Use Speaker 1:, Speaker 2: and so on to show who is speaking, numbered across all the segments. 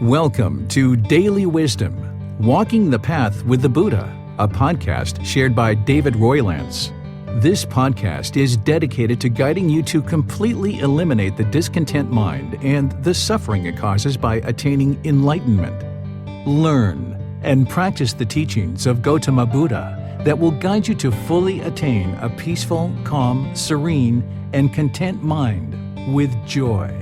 Speaker 1: Welcome to Daily Wisdom, Walking the Path with the Buddha, a podcast shared by David Roylance. This podcast is dedicated to guiding you to completely eliminate the discontent mind and the suffering it causes by attaining enlightenment. Learn and practice the teachings of Gotama Buddha that will guide you to fully attain a peaceful, calm, serene, and content mind with joy.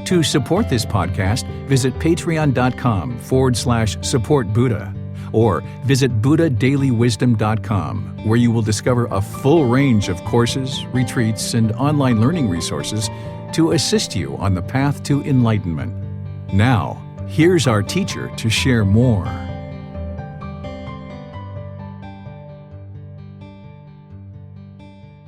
Speaker 1: To support this podcast, visit patreon.com/support Buddha or visit buddhadailywisdom.com, where you will discover a full range of courses, retreats, and online learning resources to assist you on the path to enlightenment. Now, here's our teacher to share more.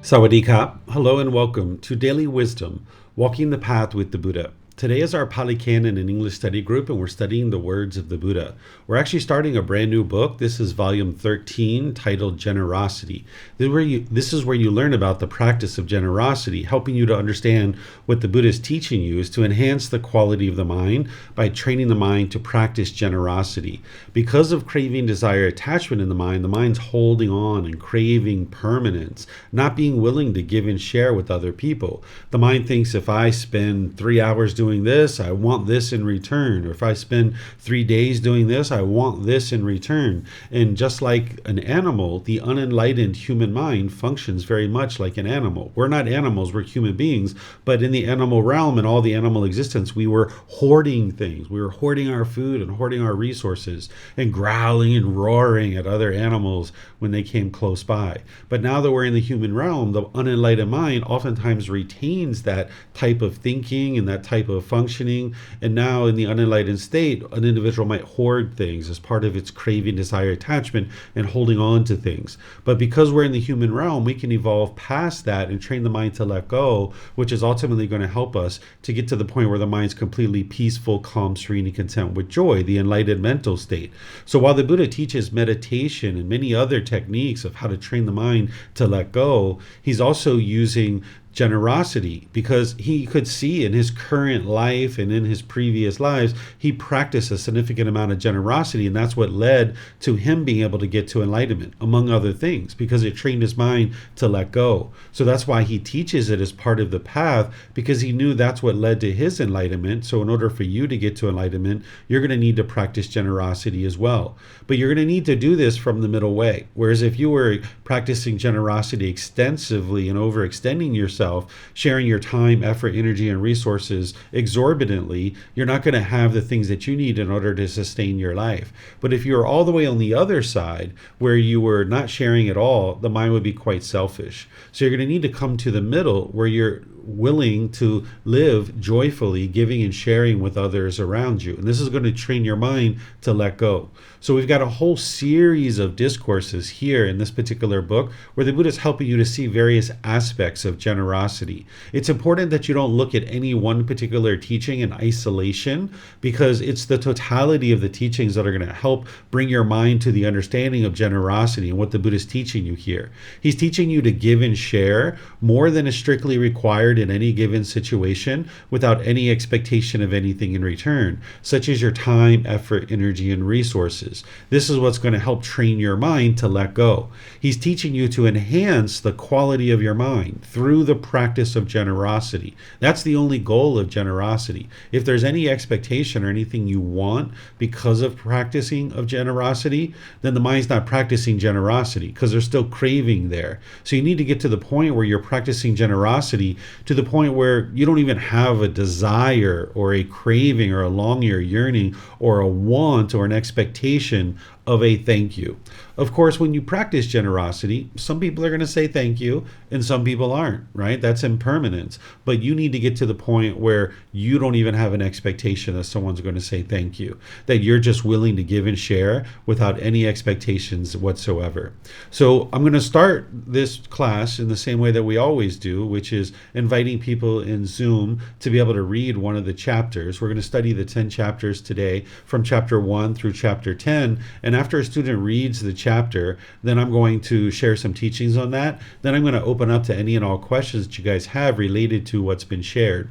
Speaker 2: Sawadee Ka. Hello and welcome to Daily Wisdom, Walking the Path with the Buddha. Today is our Pali Canon and English study group, and we're studying the words of the Buddha. We're actually starting a brand new book. This is volume 13, titled Generosity. This is where you learn about the practice of generosity, helping you to understand what the Buddha is teaching you is to enhance the quality of the mind by training the mind to practice generosity. Because of craving, desire, attachment in the mind's holding on and craving permanence, not being willing to give and share with other people. The mind thinks, if I spend 3 hours doing this, I want this in return. Or if I spend 3 days doing this, I want this in return. And just like an animal, the unenlightened human mind functions very much like an animal. We're not animals, we're human beings. But in the animal realm and all the animal existence, we were hoarding things. We were hoarding our food and hoarding our resources and growling and roaring at other animals when they came close by. But now that we're in the human realm, the unenlightened mind oftentimes retains that type of thinking and that type of functioning. And now in the unenlightened state, an individual might hoard things as part of its craving, desire, attachment, and holding on to things. But because we're in the human realm, we can evolve past that and train the mind to let go, which is ultimately going to help us to get to the point where the mind's completely peaceful, calm, serene, and content with joy, the enlightened mental state. So while the Buddha teaches meditation and many other techniques of how to train the mind to let go, he's also using generosity, because he could see in his current life and in his previous lives, he practiced a significant amount of generosity, and that's what led to him being able to get to enlightenment, among other things, because it trained his mind to let go. So that's why he teaches it as part of the path, because he knew that's what led to his enlightenment. So in order for you to get to enlightenment, you're going to need to practice generosity as well. But you're going to need to do this from the middle way. Whereas if you were practicing generosity extensively and overextending yourself, sharing your time, effort, energy, and resources exorbitantly, you're not going to have the things that you need in order to sustain your life. But if you're all the way on the other side, where you were not sharing at all, the mind would be quite selfish. So you're going to need to come to the middle, where you're willing to live joyfully, giving and sharing with others around you. And this is going to train your mind to let go. So we've got a whole series of discourses here in this particular book where the Buddha is helping you to see various aspects of generosity. It's important that you don't look at any one particular teaching in isolation, because it's the totality of the teachings that are going to help bring your mind to the understanding of generosity and what the Buddha is teaching you here. He's teaching you to give and share more than is strictly required in any given situation, without any expectation of anything in return, such as your time, effort, energy, and resources. This is what's going to help train your mind to let go. He's teaching you to enhance the quality of your mind through the practice of generosity. That's the only goal of generosity. If there's any expectation or anything you want because of practicing of generosity, then the mind's not practicing generosity, because there's still craving there. So you need to get to the point where you're practicing generosity to the point where you don't even have a desire or a craving or a longing or yearning or a want or an expectation of a thank you. Of course, when you practice generosity, some people are going to say thank you and some people aren't, right? That's impermanence. But you need to get to the point where you don't even have an expectation that someone's going to say thank you, that you're just willing to give and share without any expectations whatsoever. So I'm going to start this class in the same way that we always do, which is inviting people in Zoom to be able to read one of the chapters. We're going to study the 10 chapters today from chapter 1 through chapter 10. And after a student reads the chapter, then I'm going to share some teachings on that. Then I'm going to open up to any and all questions that you guys have related to what's been shared.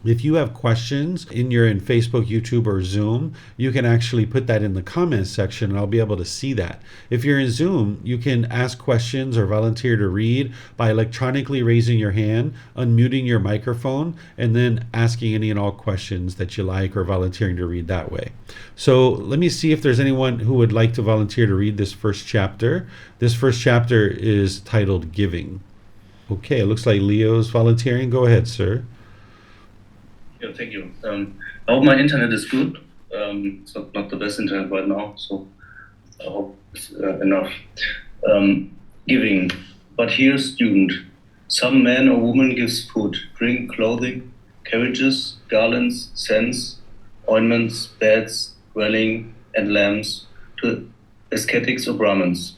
Speaker 2: If you have questions and you're in Facebook, YouTube, or Zoom, you can actually put that in the comments section and I'll be able to see that. If you're in Zoom, you can ask questions or volunteer to read by electronically raising your hand, unmuting your microphone, and then asking any and all questions that you like or volunteering to read that way. So let me see if there's anyone who would like to volunteer to read this first chapter. This first chapter is titled Giving. Okay, it looks like Leo's volunteering. Go ahead, sir.
Speaker 3: Yeah, thank you. I hope my internet is good. It's not the best internet right now, so I hope it's enough. Giving. But here, student, some man or woman gives food, drink, clothing, carriages, garlands, scents, ointments, beds, dwelling, and lamps to ascetics or Brahmins.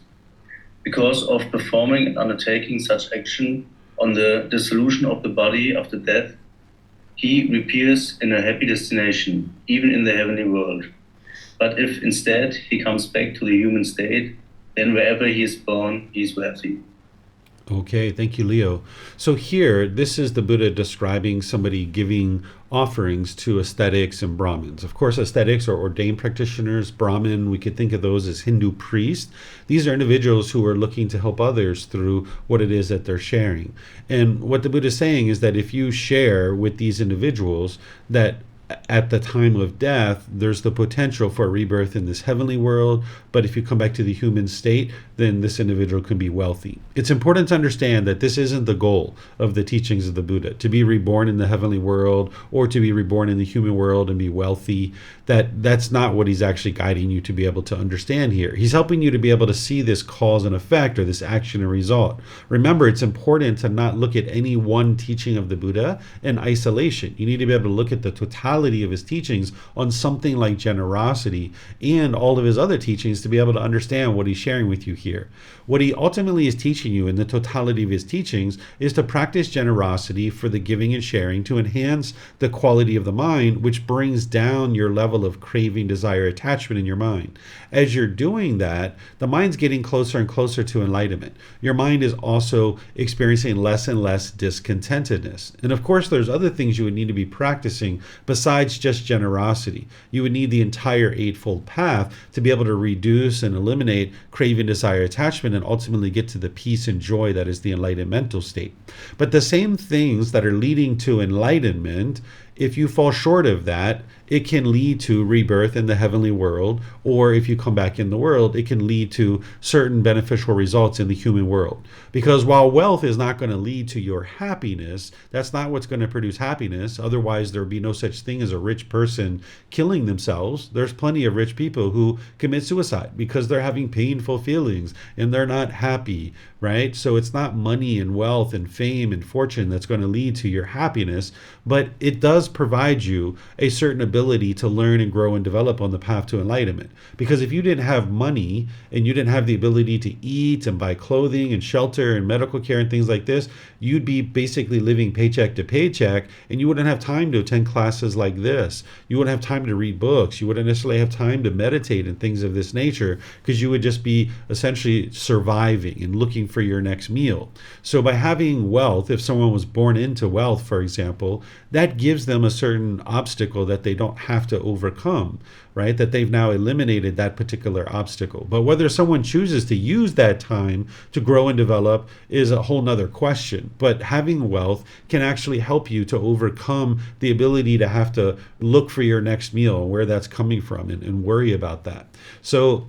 Speaker 3: Because of performing and undertaking such action on the dissolution of the body after death, he reappears in a happy destination, even in the heavenly world. But if instead he comes back to the human state, then wherever he is born, he is wealthy.
Speaker 2: Okay, thank you, Leo. So here, this is the Buddha describing somebody giving offerings to ascetics and Brahmins. Of course, ascetics are ordained practitioners. Brahmin, we could think of those as Hindu priests. These are individuals who are looking to help others through what it is that they're sharing. And what the Buddha is saying is that if you share with these individuals, that at the time of death, there's the potential for a rebirth in this heavenly world. But if you come back to the human state, then this individual can be wealthy. It's important to understand that this isn't the goal of the teachings of the Buddha, to be reborn in the heavenly world or to be reborn in the human world and be wealthy. That's not what he's actually guiding you to be able to understand here. He's helping you to be able to see this cause and effect, or this action and result. Remember, it's important to not look at any one teaching of the Buddha in isolation. You need to be able to look at the totality of his teachings on something like generosity and all of his other teachings to be able to understand what he's sharing with you here. What he ultimately is teaching you in the totality of his teachings is to practice generosity for the giving and sharing to enhance the quality of the mind, which brings down your level of craving, desire, attachment in your mind. As you're doing that, the mind's getting closer and closer to enlightenment. Your mind is also experiencing less and less discontentedness. And of course, there's other things you would need to be practicing besides just generosity. You would need the entire Eightfold Path to be able to reduce and eliminate craving, desire, attachment, and ultimately get to the peace and joy that is the enlightened mental state. But the same things that are leading to enlightenment, if you fall short of that, it can lead to rebirth in the heavenly world, or if you come back in the world, it can lead to certain beneficial results in the human world. Because while wealth is not going to lead to your happiness, that's not what's going to produce happiness. Otherwise, there would be no such thing as a rich person killing themselves. There's plenty of rich people who commit suicide because they're having painful feelings and they're not happy, right? So it's not money and wealth and fame and fortune that's going to lead to your happiness, but it does provide you a certain ability to learn and grow and develop on the path to enlightenment. Because if you didn't have money and you didn't have the ability to eat and buy clothing and shelter and medical care and things like this, you'd be basically living paycheck to paycheck, and you wouldn't have time to attend classes like this. You wouldn't have time to read books. You wouldn't necessarily have time to meditate and things of this nature, because you would just be essentially surviving and looking for your next meal. So by having wealth, if someone was born into wealth, for example, that gives them a certain obstacle that they don't have to overcome, right? That they've now eliminated that particular obstacle. But whether someone chooses to use that time to grow and develop is a whole nother question. But having wealth can actually help you to overcome the ability to have to look for your next meal and where that's coming from and worry about that. So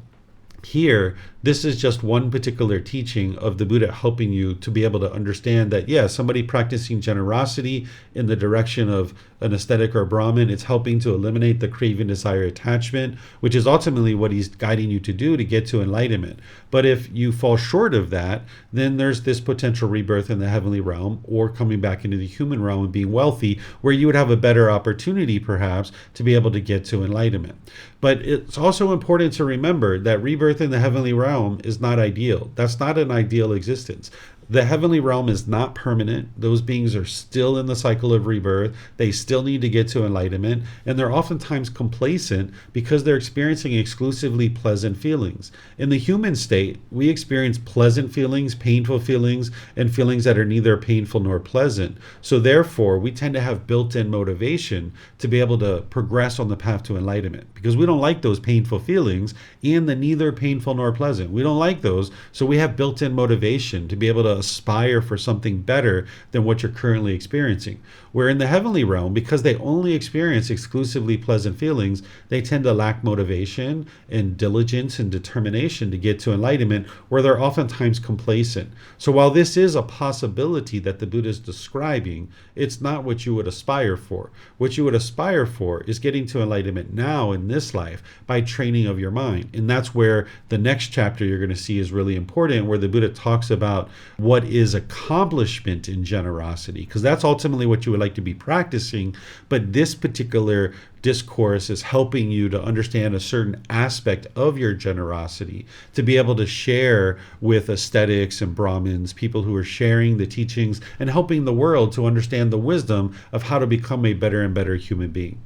Speaker 2: here, this is just one particular teaching of the Buddha helping you to be able to understand that, yeah, somebody practicing generosity in the direction of an ascetic or a Brahmin, it's helping to eliminate the craving, desire, attachment, which is ultimately what he's guiding you to do to get to enlightenment. But if you fall short of that, then there's this potential rebirth in the heavenly realm or coming back into the human realm and being wealthy, where you would have a better opportunity perhaps to be able to get to enlightenment. But it's also important to remember that rebirth in the heavenly realm is not ideal. That's not an ideal existence. The heavenly realm is not permanent. Those beings are still in the cycle of rebirth. They still need to get to enlightenment, and they're oftentimes complacent because they're experiencing exclusively pleasant feelings. In the human state, we experience pleasant feelings, painful feelings, and feelings that are neither painful nor pleasant. So therefore, we tend to have built-in motivation to be able to progress on the path to enlightenment because we don't like those painful feelings and the neither painful nor pleasant. We don't like those, so we have built-in motivation to be able to aspire for something better than what you're currently experiencing. Where in the heavenly realm, because they only experience exclusively pleasant feelings, they tend to lack motivation and diligence and determination to get to enlightenment, where they're oftentimes complacent. So while this is a possibility that the Buddha is describing, it's not what you would aspire for. What you would aspire for is getting to enlightenment now in this life by training of your mind. And that's where the next chapter you're going to see is really important, where the Buddha talks about what is accomplishment in generosity, because that's ultimately what you would like to be practicing. But this particular discourse is helping you to understand a certain aspect of your generosity, to be able to share with ascetics and Brahmins, people who are sharing the teachings and helping the world to understand the wisdom of how to become a better and better human being.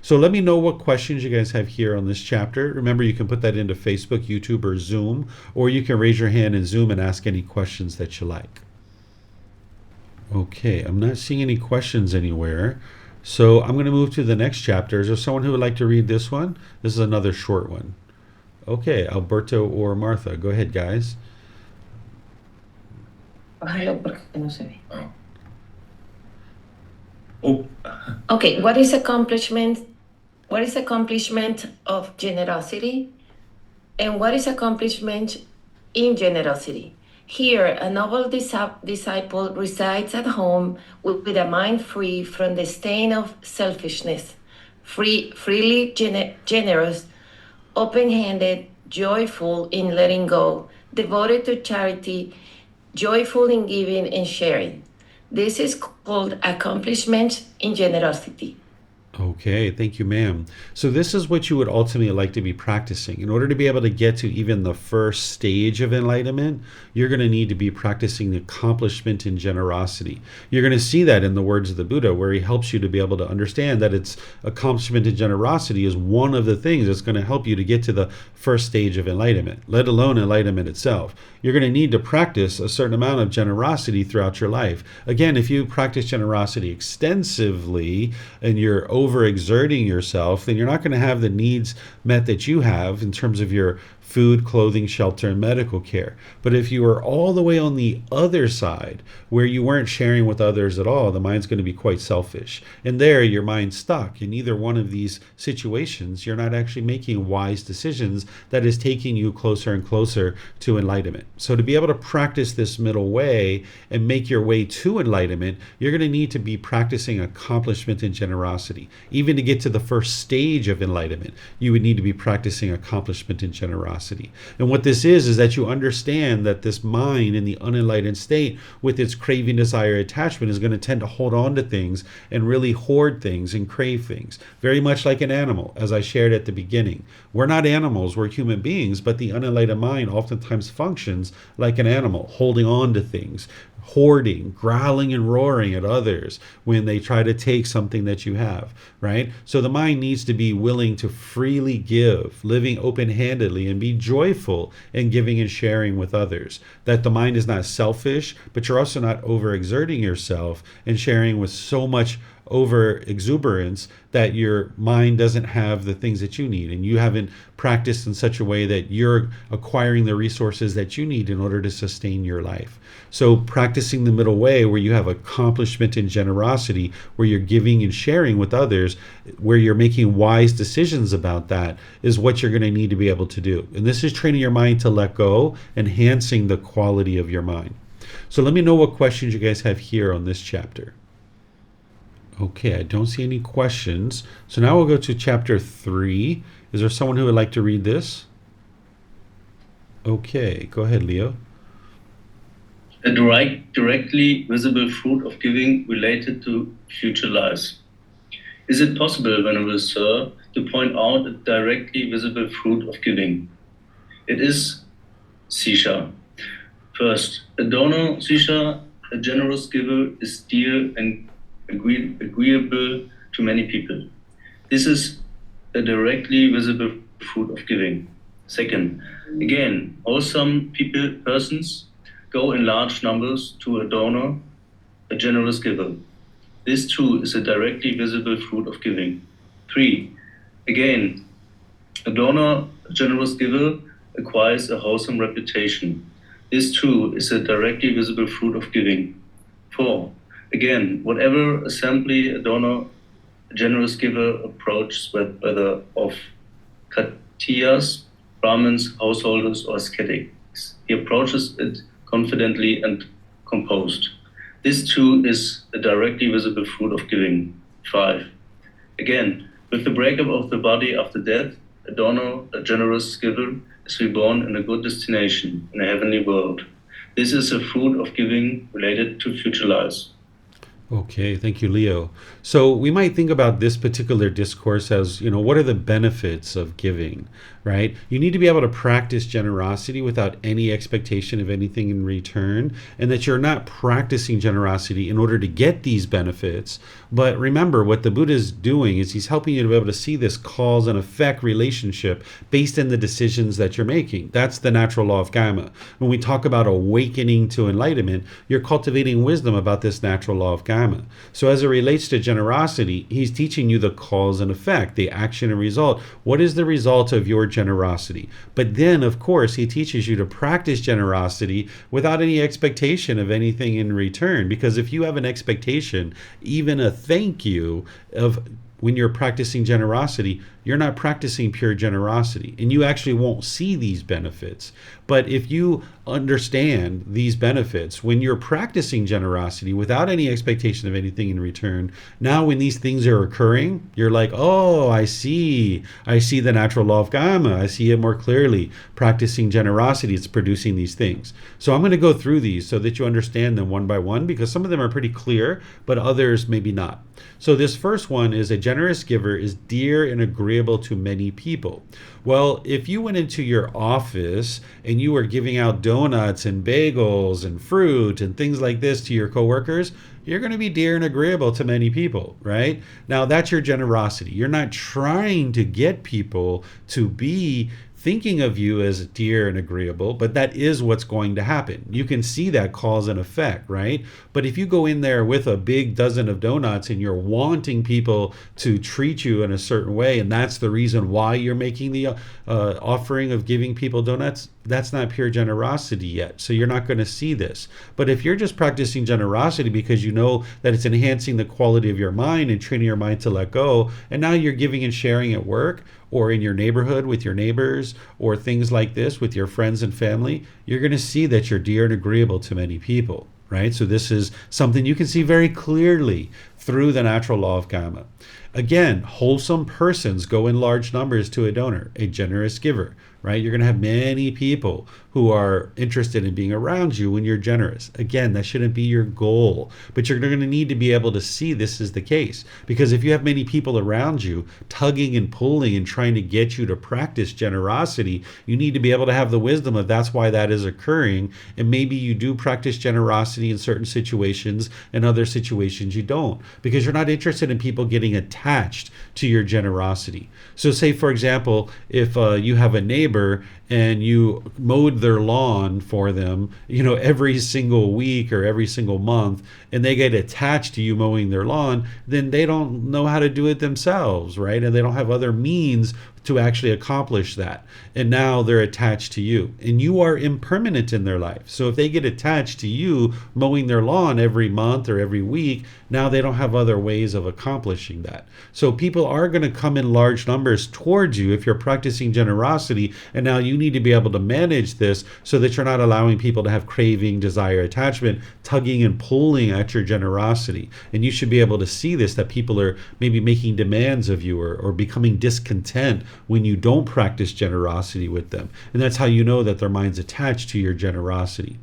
Speaker 2: So let me know what questions you guys have here on this chapter. Remember, you can put that into Facebook, YouTube, or Zoom, or you can raise your hand in Zoom and ask any questions that you like. Okay, I'm not seeing any questions anywhere. So I'm going to move to the next chapter. Is there someone who would like to read this one? This is another short one. Okay, Alberto or Martha. Go ahead, guys.
Speaker 4: Bájalo porque no se ve.
Speaker 3: Oh,
Speaker 4: Okay, what is accomplishment? What is accomplishment of generosity? And what is accomplishment in generosity? Here, a noble disciple resides at home with a mind free from the stain of selfishness, freely generous, open-handed, joyful in letting go, devoted to charity, joyful in giving and sharing. This is called accomplishment in generosity.
Speaker 2: Okay, thank you, ma'am. So this is what you would ultimately like to be practicing. In order to be able to get to even the first stage of enlightenment, you're going to need to be practicing the accomplishment in generosity. You're going to see that in the words of the Buddha, where he helps you to be able to understand that it's accomplishment in generosity is one of the things that's going to help you to get to the first stage of enlightenment, let alone enlightenment itself. You're going to need to practice a certain amount of generosity throughout your life. Again, if you practice generosity extensively and you're overexerting yourself, then you're not going to have the needs met that you have in terms of your food, clothing, shelter, and medical care. But if you are all the way on the other side, where you weren't sharing with others at all, the mind's going to be quite selfish. And there, your mind's stuck. In either one of these situations, you're not actually making wise decisions that is taking you closer and closer to enlightenment. So to be able to practice this middle way and make your way to enlightenment, you're going to need to be practicing accomplishment and generosity. Even to get to the first stage of enlightenment, you would need to be practicing accomplishment and generosity. And what this is that you understand that this mind in the unenlightened state with its craving, desire, attachment is going to tend to hold on to things and really hoard things and crave things. Very much like an animal, as I shared at the beginning. We're not animals, we're human beings, but the unenlightened mind oftentimes functions like an animal, holding on to things, hoarding, growling and roaring at others when they try to take something that you have, right? So the mind needs to be willing to freely give, living open-handedly, and be joyful in giving and sharing with others. That the mind is not selfish, but you're also not overexerting yourself and sharing with so much over exuberance that your mind doesn't have the things that you need, and you haven't practiced in such a way that you're acquiring the resources that you need in order to sustain your life. So practicing the middle way, where you have accomplishment and generosity, where you're giving and sharing with others, where you're making wise decisions about that, is what you're going to need to be able to do. And this is training your mind to let go, enhancing the quality of your mind. So let me know what questions you guys have here on this chapter. Okay, I don't see any questions. So now we'll go to chapter 3. Is there someone who would like to read this? Okay, go ahead, Leo.
Speaker 3: a directly visible fruit of giving related to future lives. Is it possible, Venerable Sir, to point out a directly visible fruit of giving? It is Sisha. First, a donor, Sisha, a generous giver, is dear and agreeable to many people. This is a directly visible fruit of giving. Second, again, wholesome persons go in large numbers to a donor, a generous giver. This too is a directly visible fruit of giving. 3, again, a donor, a generous giver, acquires a wholesome reputation. This too is a directly visible fruit of giving. 4, again, whatever assembly a donor, a generous giver approaches, whether of Khatiyas, Brahmins, householders, or ascetics, he approaches it confidently and composed. This too is a directly visible fruit of giving. 5, again, with the breakup of the body after death, a donor, a generous giver, is reborn in a good destination, in a heavenly world. This is a fruit of giving related to future lives.
Speaker 2: Okay, thank you, Leo. So we might think about this particular discourse as, what are the benefits of giving, right? You need to be able to practice generosity without any expectation of anything in return, and that you're not practicing generosity in order to get these benefits. But remember, what the Buddha is doing is he's helping you to be able to see this cause and effect relationship based in the decisions that you're making. That's the natural law of karma. When we talk about awakening to enlightenment, you're cultivating wisdom about this natural law of karma. So as it relates to generosity, he's teaching you the cause and effect, the action and result. What is the result of your generosity? But then, of course, he teaches you to practice generosity without any expectation of anything in return. Because if you have an expectation, even a thank you of when you're practicing generosity, you're not practicing pure generosity, and you actually won't see these benefits. But if you understand these benefits, when you're practicing generosity without any expectation of anything in return, now when these things are occurring, you're like, oh, I see the natural law of karma. I see it more clearly. Practicing generosity, it's producing these things. So I'm going to go through these so that you understand them one by one, because some of them are pretty clear, but others maybe not. So this first one is a generous giver is dear and agreeable to many people. Well, if you went into your office and you were giving out donuts and bagels and fruit and things like this to your coworkers, you're going to be dear and agreeable to many people, right? Now, that's your generosity. You're not trying to get people to be thinking of you as dear and agreeable, but that is what's going to happen. You can see that cause and effect, right? But if you go in there with a big dozen of donuts and you're wanting people to treat you in a certain way, and that's the reason why you're making the offering of giving people donuts, that's not pure generosity yet. So you're not going to see this. But if you're just practicing generosity because you know that it's enhancing the quality of your mind and training your mind to let go, and now you're giving and sharing at work, or in your neighborhood with your neighbors, or things like this with your friends and family, you're going to see that you're dear and agreeable to many people, right? So this is something you can see very clearly through the natural law of karma. Again, wholesome persons go in large numbers to a donor, a generous giver, right? You're going to have many people who are interested in being around you when you're generous. Again, that shouldn't be your goal, but you're going to need to be able to see this is the case. Because if you have many people around you tugging and pulling and trying to get you to practice generosity, you need to be able to have the wisdom of that's why that is occurring. And maybe you do practice generosity in certain situations, and other situations you don't, because you're not interested in people getting attached to your generosity. So say, for example, if you have a neighbor and you mowed their lawn for them, every single week or every single month, and they get attached to you mowing their lawn, then they don't know how to do it themselves, right? And they don't have other means to actually accomplish that. And now they're attached to you, and you are impermanent in their life. So if they get attached to you mowing their lawn every month or every week, now they don't have other ways of accomplishing that. So people are going to come in large numbers towards you if you're practicing generosity, and now you need to be able to manage this so that you're not allowing people to have craving, desire, attachment, tugging and pulling at your generosity. And you should be able to see this, that people are maybe making demands of you, or becoming discontent when you don't practice generosity with them. And that's how you know that their mind's attached to your generosity.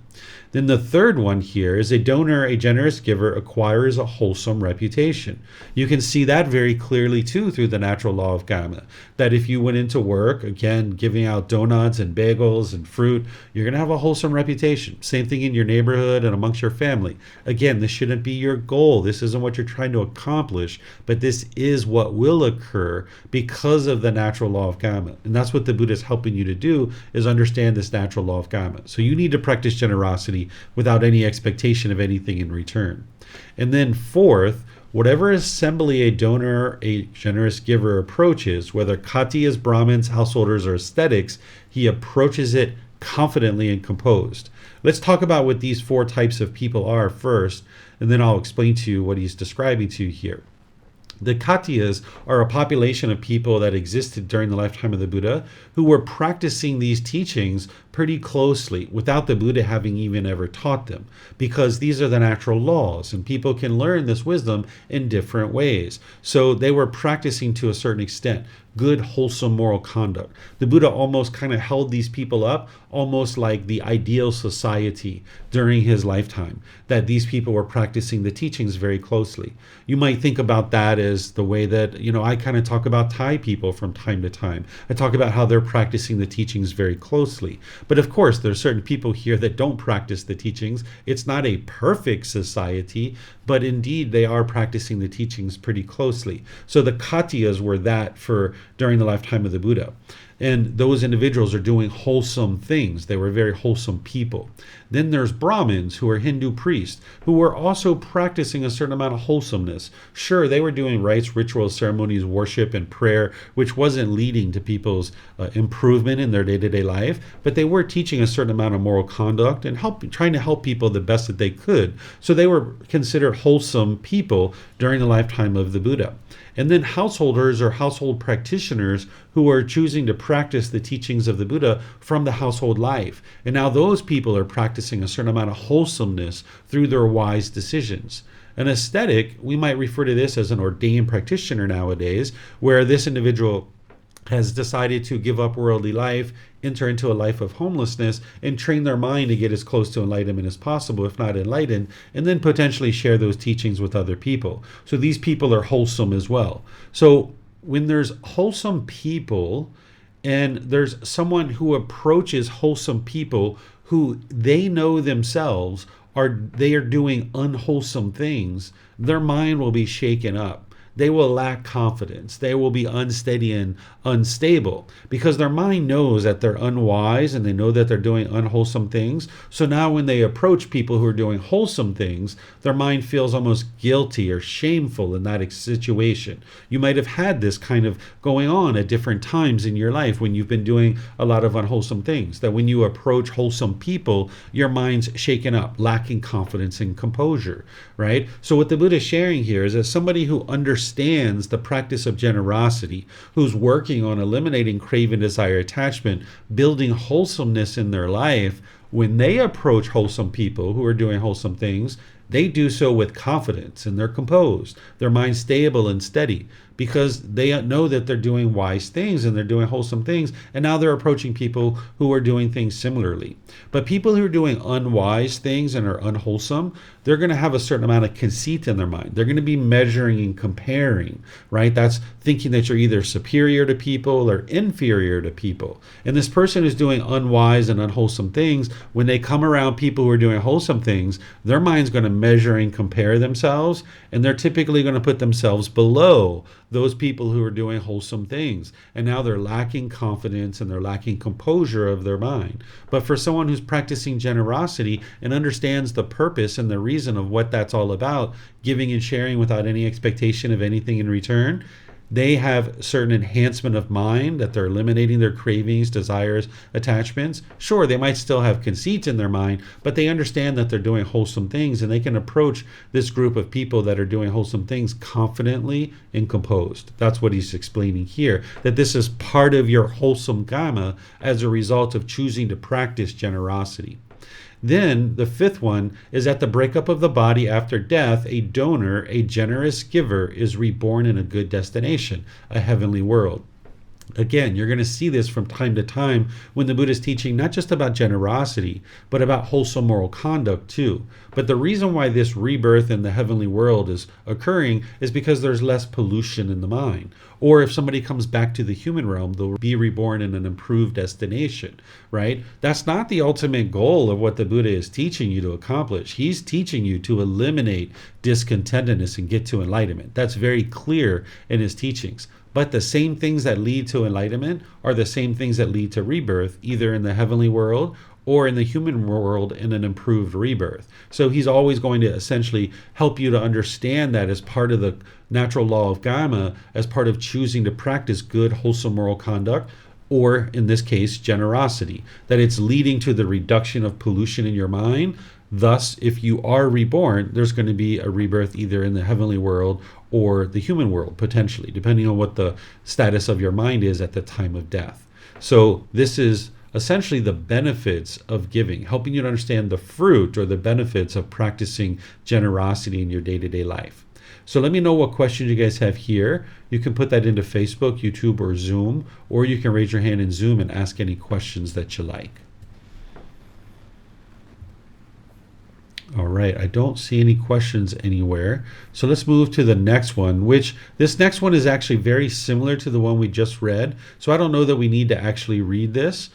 Speaker 2: Then the third one here is a donor, a generous giver, acquires a wholesome reputation. You can see that very clearly too through the natural law of karma. That if you went into work, again, giving out donuts and bagels and fruit, you're going to have a wholesome reputation. Same thing in your neighborhood and amongst your family. Again, this shouldn't be your goal. This isn't what you're trying to accomplish, but this is what will occur because of the natural law of karma. And that's what the Buddha is helping you to do, is understand this natural law of karma. So you need to practice generosity without any expectation of anything in return. And then fourth, whatever assembly a donor, a generous giver approaches, whether Khatiyas, Brahmins, householders, or ascetics, he approaches it confidently and composed. Let's talk about what these four types of people are first, and then I'll explain to you what he's describing to you here. The Khatiyas are a population of people that existed during the lifetime of the Buddha who were practicing these teachings pretty closely without the Buddha having even ever taught them, because these are the natural laws and people can learn this wisdom in different ways. So they were practicing to a certain extent good, wholesome moral conduct. The Buddha almost kind of held these people up almost like the ideal society during his lifetime, that these people were practicing the teachings very closely. You might think about that as the way that, I kind of talk about Thai people from time to time. I talk about how they're practicing the teachings very closely. But of course, there are certain people here that don't practice the teachings. It's not a perfect society, but indeed they are practicing the teachings pretty closely. So the Khatiyas were that for during the lifetime of the Buddha. And those individuals are doing wholesome things. They were very wholesome people. Then there's Brahmins, who are Hindu priests, who were also practicing a certain amount of wholesomeness. Sure, they were doing rites, rituals, ceremonies, worship, and prayer, which wasn't leading to people's improvement in their day-to-day life, but they were teaching a certain amount of moral conduct and trying to help people the best that they could. So they were considered wholesome people during the lifetime of the Buddha. And then householders or household practitioners who are choosing to practice the teachings of the Buddha from the household life. And now those people are practicing a certain amount of wholesomeness through their wise decisions. An ascetic, we might refer to this as an ordained practitioner nowadays, where this individual has decided to give up worldly life, enter into a life of homelessness, and train their mind to get as close to enlightenment as possible, if not enlightened, and then potentially share those teachings with other people. So these people are wholesome as well. So when there's wholesome people, and there's someone who approaches wholesome people who they know themselves they are doing unwholesome things, their mind will be shaken up. They will lack confidence. They will be unsteady and unstable because their mind knows that they're unwise and they know that they're doing unwholesome things. So now when they approach people who are doing wholesome things, their mind feels almost guilty or shameful in that situation. You might have had this kind of going on at different times in your life when you've been doing a lot of unwholesome things, that when you approach wholesome people, your mind's shaken up, lacking confidence and composure, right? So what the Buddha is sharing here is that somebody who understands the practice of generosity, who's working on eliminating craving, desire, attachment, building wholesomeness in their life, when they approach wholesome people who are doing wholesome things, they do so with confidence and they're composed, their mind stable and steady, because they know that they're doing wise things and they're doing wholesome things, and now they're approaching people who are doing things similarly. But people who are doing unwise things and are unwholesome, they're going to have a certain amount of conceit in their mind. They're going to be measuring and comparing, right? That's thinking that you're either superior to people or inferior to people. And this person who's doing unwise and unwholesome things, when they come around people who are doing wholesome things, their mind's going to measure and compare themselves, and they're typically going to put themselves below those people who are doing wholesome things. And now they're lacking confidence and they're lacking composure of their mind. But for someone who's practicing generosity and understands the purpose and the reason of what that's all about, giving and sharing without any expectation of anything in return, they have certain enhancement of mind, that they're eliminating their cravings, desires, attachments. Sure, they might still have conceit in their mind, but they understand that they're doing wholesome things, and they can approach this group of people that are doing wholesome things confidently and composed. That's what he's explaining here, that this is part of your wholesome karma as a result of choosing to practice generosity. Then the fifth one is at the breakup of the body after death, a donor, a generous giver, is reborn in a good destination, a heavenly world. Again, you're going to see this from time to time when the Buddha is teaching not just about generosity, but about wholesome moral conduct too. But the reason why this rebirth in the heavenly world is occurring is because there's less pollution in the mind. Or if somebody comes back to the human realm, they'll be reborn in an improved destination, right? That's not the ultimate goal of what the Buddha is teaching you to accomplish. He's teaching you to eliminate discontentedness and get to enlightenment. That's very clear in his teachings. But the same things that lead to enlightenment are the same things that lead to rebirth, either in the heavenly world or in the human world in an improved rebirth. So he's always going to essentially help you to understand that as part of the natural law of Dhamma, as part of choosing to practice good, wholesome moral conduct, or in this case, generosity, that it's leading to the reduction of pollution in your mind. Thus, if you are reborn, there's going to be a rebirth either in the heavenly world or the human world, potentially, depending on what the status of your mind is at the time of death. So this is essentially the benefits of giving, helping you to understand the fruit or the benefits of practicing generosity in your day-to-day life. So let me know what questions you guys have here. You can put that into Facebook, YouTube, or Zoom, or you can raise your hand in Zoom and ask any questions that you like. All right, I don't see any questions anywhere. So let's move to the next one, which this next one is actually very similar to the one we just read. So I don't know that we need to actually read this.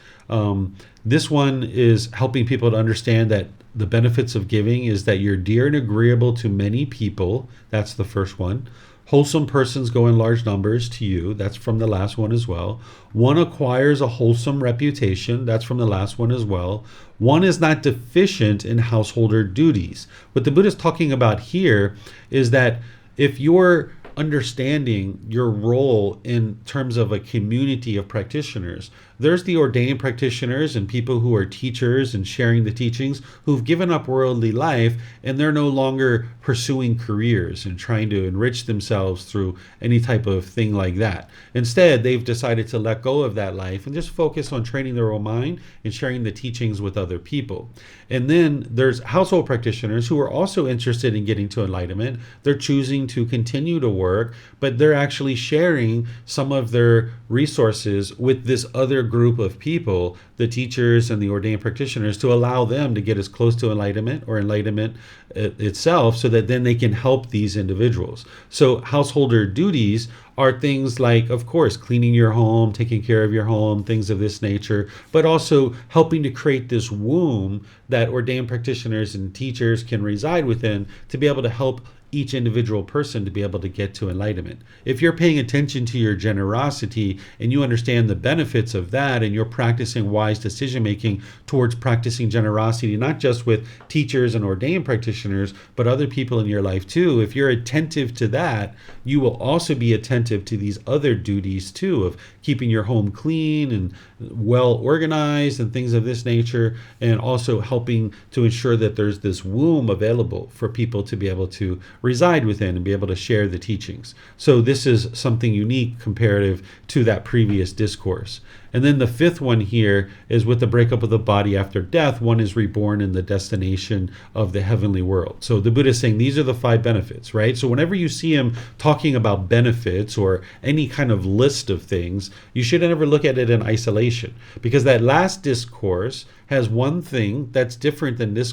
Speaker 2: This one is helping people to understand that the benefits of giving is that you're dear and agreeable to many people. That's the first one. Wholesome persons go in large numbers to you. That's from the last one as well. One acquires a wholesome reputation. That's from the last one as well. One is not deficient in householder duties. What the Buddha is talking about here is that if you're understanding your role in terms of a community of practitioners, there's the ordained practitioners and people who are teachers and sharing the teachings who've given up worldly life, and they're no longer pursuing careers and trying to enrich themselves through any type of thing like that. Instead, they've decided to let go of that life and just focus on training their own mind and sharing the teachings with other people. And then there's household practitioners who are also interested in getting to enlightenment. They're choosing to continue to work, but they're actually sharing some of their resources with this other group of people, the teachers and the ordained practitioners, to allow them to get as close to enlightenment or enlightenment itself, so that then they can help these individuals. So householder duties are things like, of course, cleaning your home, taking care of your home, things of this nature, but also helping to create this womb that ordained practitioners and teachers can reside within to be able to help each individual person to be able to get to enlightenment. If you're paying attention to your generosity and you understand the benefits of that, and you're practicing wise decision making towards practicing generosity, not just with teachers and ordained practitioners, but other people in your life too, if you're attentive to that, you will also be attentive to these other duties too, of keeping your home clean and well organized and things of this nature, and also helping to ensure that there's this womb available for people to be able to reside within and be able to share the teachings. So this is something unique comparative to that previous discourse. And then the fifth one here is with the breakup of the body after death, one is reborn in the destination of the heavenly world. So the Buddha is saying these are the 5 benefits, right? So whenever you see him talking about benefits or any kind of list of things, you should never look at it in isolation, because that last discourse has one thing that's different than this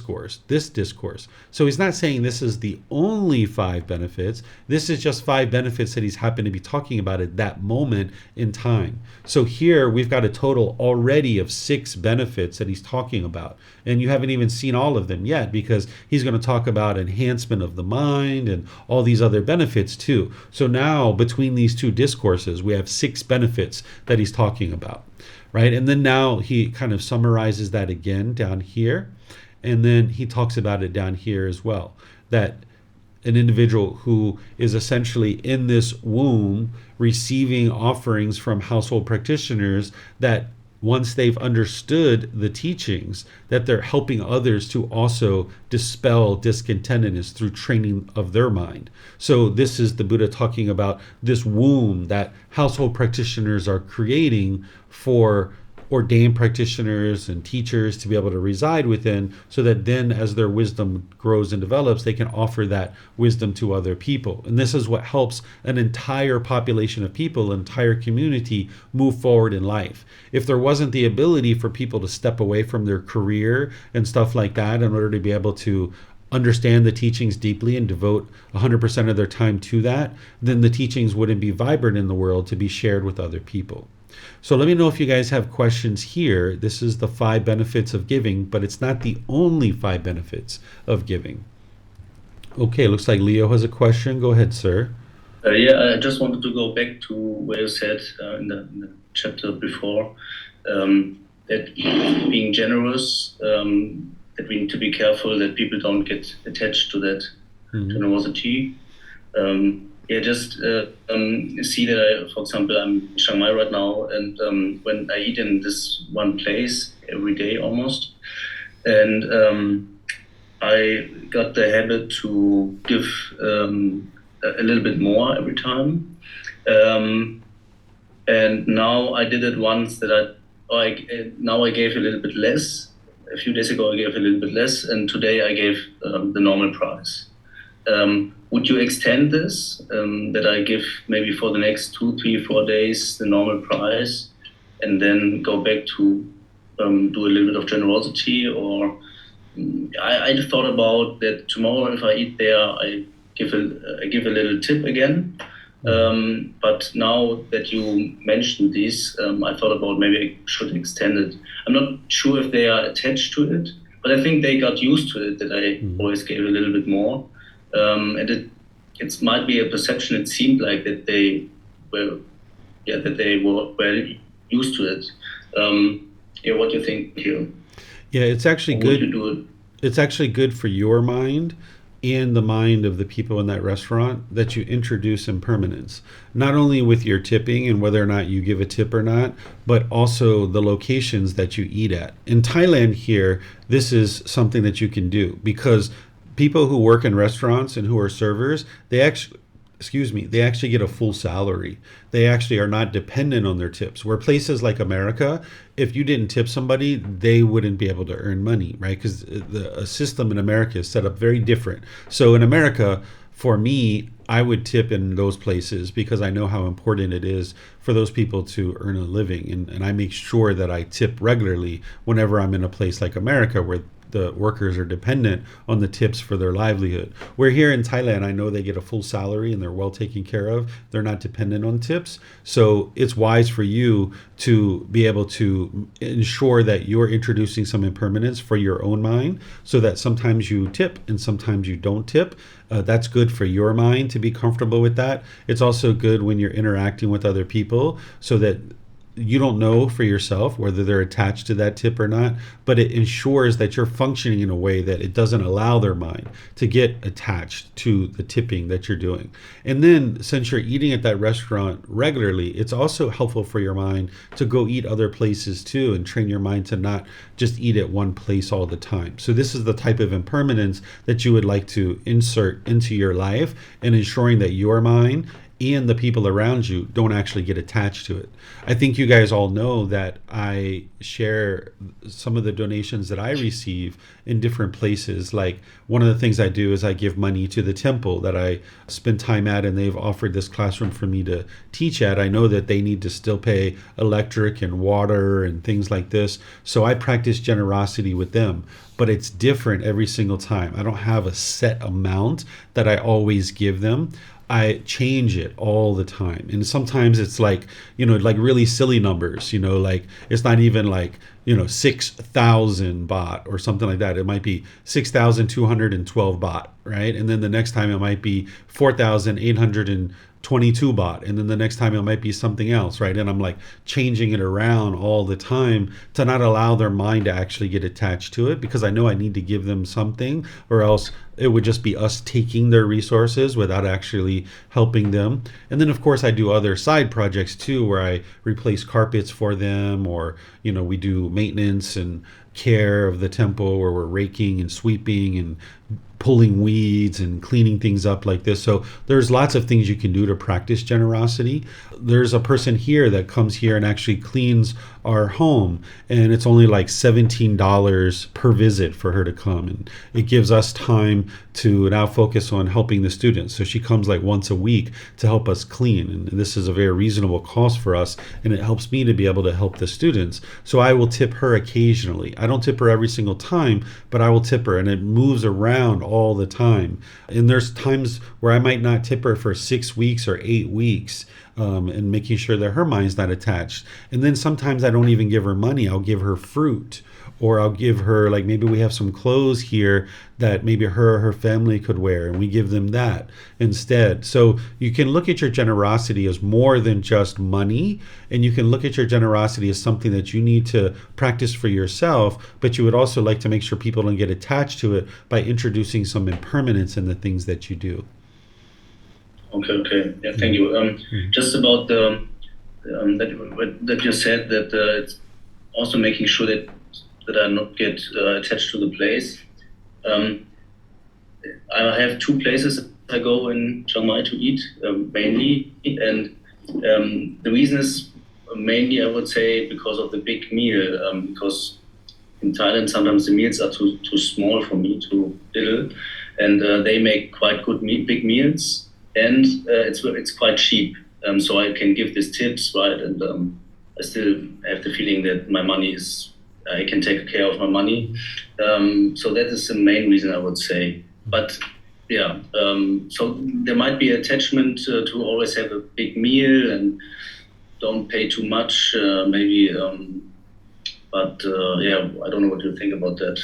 Speaker 2: discourse. So he's not saying this is the only 5 benefits. This is just 5 benefits that he's happened to be talking about at that moment in time. So here we've got a total already of 6 benefits that he's talking about. And you haven't even seen all of them yet, because he's going to talk about enhancement of the mind and all these other benefits too. So now between these 2 discourses, we have 6 benefits that he's talking about. Right? And then now he kind of summarizes that again down here. And then he talks about it down here as well, that an individual who is essentially in this womb receiving offerings from household practitioners, that once they've understood the teachings, that they're helping others to also dispel discontentedness through training of their mind. So this is the Buddha talking about this womb that household practitioners are creating for ordained practitioners and teachers to be able to reside within, so that then as their wisdom grows and develops, they can offer that wisdom to other people. And this is what helps an entire population of people, an entire community move forward in life. If there wasn't the ability for people to step away from their career and stuff like that in order to be able to understand the teachings deeply and devote 100% of their time to that, then the teachings wouldn't be vibrant in the world to be shared with other people. So let me know if you guys have questions here. This is the 5 benefits of giving, but it's not the only 5 benefits of giving. Okay, looks like Leo has a question. Go ahead, sir.
Speaker 3: Yeah, I just wanted to go back to where you said in the chapter before that being generous, that we need to be careful that people don't get attached to that generosity. Just see that for example, I'm in Chiang Mai right now, and when I eat in this one place every day almost, and I got the habit to give a little bit more every time. And now I did it once that now I gave a little bit less. A few days ago I gave a little bit less, and today I gave the normal price. Would you extend this, that I give maybe for the next 2, 3, 4 days the normal price, and then go back to do a little bit of generosity? Or I thought about that tomorrow if I eat there, I give a little tip again. But now that you mentioned this, I thought about maybe I should extend it. I'm not sure if they are attached to it, but I think they got used to it, that I always gave a little bit more. And it might be a perception. It seemed like that they were well used to it. What do you think here?
Speaker 2: Yeah, it's actually good.
Speaker 3: Would you do it?
Speaker 2: It's actually good for your mind and the mind of the people in that restaurant that you introduce impermanence, not only with your tipping and whether or not you give a tip or not, but also the locations that you eat at. In Thailand here, this is something that you can do, because people who work in restaurants and who are servers, they actually get a full salary. They actually are not dependent on their tips. Where places like America, if you didn't tip somebody, they wouldn't be able to earn money, right? Because the system in America is set up very different. So in America, for me, I would tip in those places because I know how important it is for those people to earn a living. And I make sure that I tip regularly whenever I'm in a place like America where the workers are dependent on the tips for their livelihood. Where here in Thailand, I know they get a full salary and they're well taken care of. They're not dependent on tips. So it's wise for you to be able to ensure that you're introducing some impermanence for your own mind, so that sometimes you tip and sometimes you don't tip. That's good for your mind to be comfortable with that. It's also good when you're interacting with other people, so that you don't know for yourself whether they're attached to that tip or not, but it ensures that you're functioning in a way that it doesn't allow their mind to get attached to the tipping that you're doing. And then since you're eating at that restaurant regularly, it's also helpful for your mind to go eat other places too, and train your mind to not just eat at one place all the time. So this is the type of impermanence that you would like to insert into your life, and ensuring that your mind and the people around you don't actually get attached to it. I think you guys all know that I share some of the donations that I receive in different places. Like, one of the things I do is I give money to the temple that I spend time at, and they've offered this classroom for me to teach at. I know that they need to still pay electric and water and things like this, so I practice generosity with them. But it's different every single time. I don't have a set amount that I always give them. I change it all the time. And sometimes it's like, like really silly numbers, like it's not even like, 6,000 baht or something like that. It might be 6,212 baht, right? And then the next time it might be 4,822 baht. And then the next time it might be something else, right? And I'm like changing it around all the time to not allow their mind to actually get attached to it, because I know I need to give them something, or else it would just be us taking their resources without actually helping them. And then of course I do other side projects too, where I replace carpets for them, or we do maintenance and care of the temple, where we're raking and sweeping and pulling weeds and cleaning things up like this. So there's lots of things you can do to practice generosity. There's a person here that comes here and actually cleans our home, and it's only like $17 per visit for her to come, and it gives us time to now focus on helping the students. So she comes like once a week to help us clean, and this is a very reasonable cost for us, and it helps me to be able to help the students. So I will tip her occasionally. I don't tip her every single time, but I will tip her, and it moves around all the time. And there's times where I might not tip her for 6 weeks or 8 weeks, and making sure that her mind's not attached. And then sometimes I don't even give her money. I'll give her fruit, or I'll give her, like, maybe we have some clothes here that maybe her or her family could wear, and we give them that instead. So you can look at your generosity as more than just money, and you can look at your generosity as something that you need to practice for yourself, but you would also like to make sure people don't get attached to it by introducing some impermanence in the things that you do.
Speaker 3: Okay. Yeah, thank you. Just about the that you said that it's also making sure that I not get attached to the place. I have 2 places I go in Chiang Mai to eat mainly, and the reason is mainly, I would say, because of the big meal. Because in Thailand sometimes the meals are too small for me, too little, and they make quite good big meals. And it's quite cheap, so I can give these tips, right? And I still have the feeling that my money I can take care of my money. So that is the main reason, I would say. But yeah, so there might be attachment to always have a big meal and don't pay too much, maybe. But yeah, I don't know what you think about that.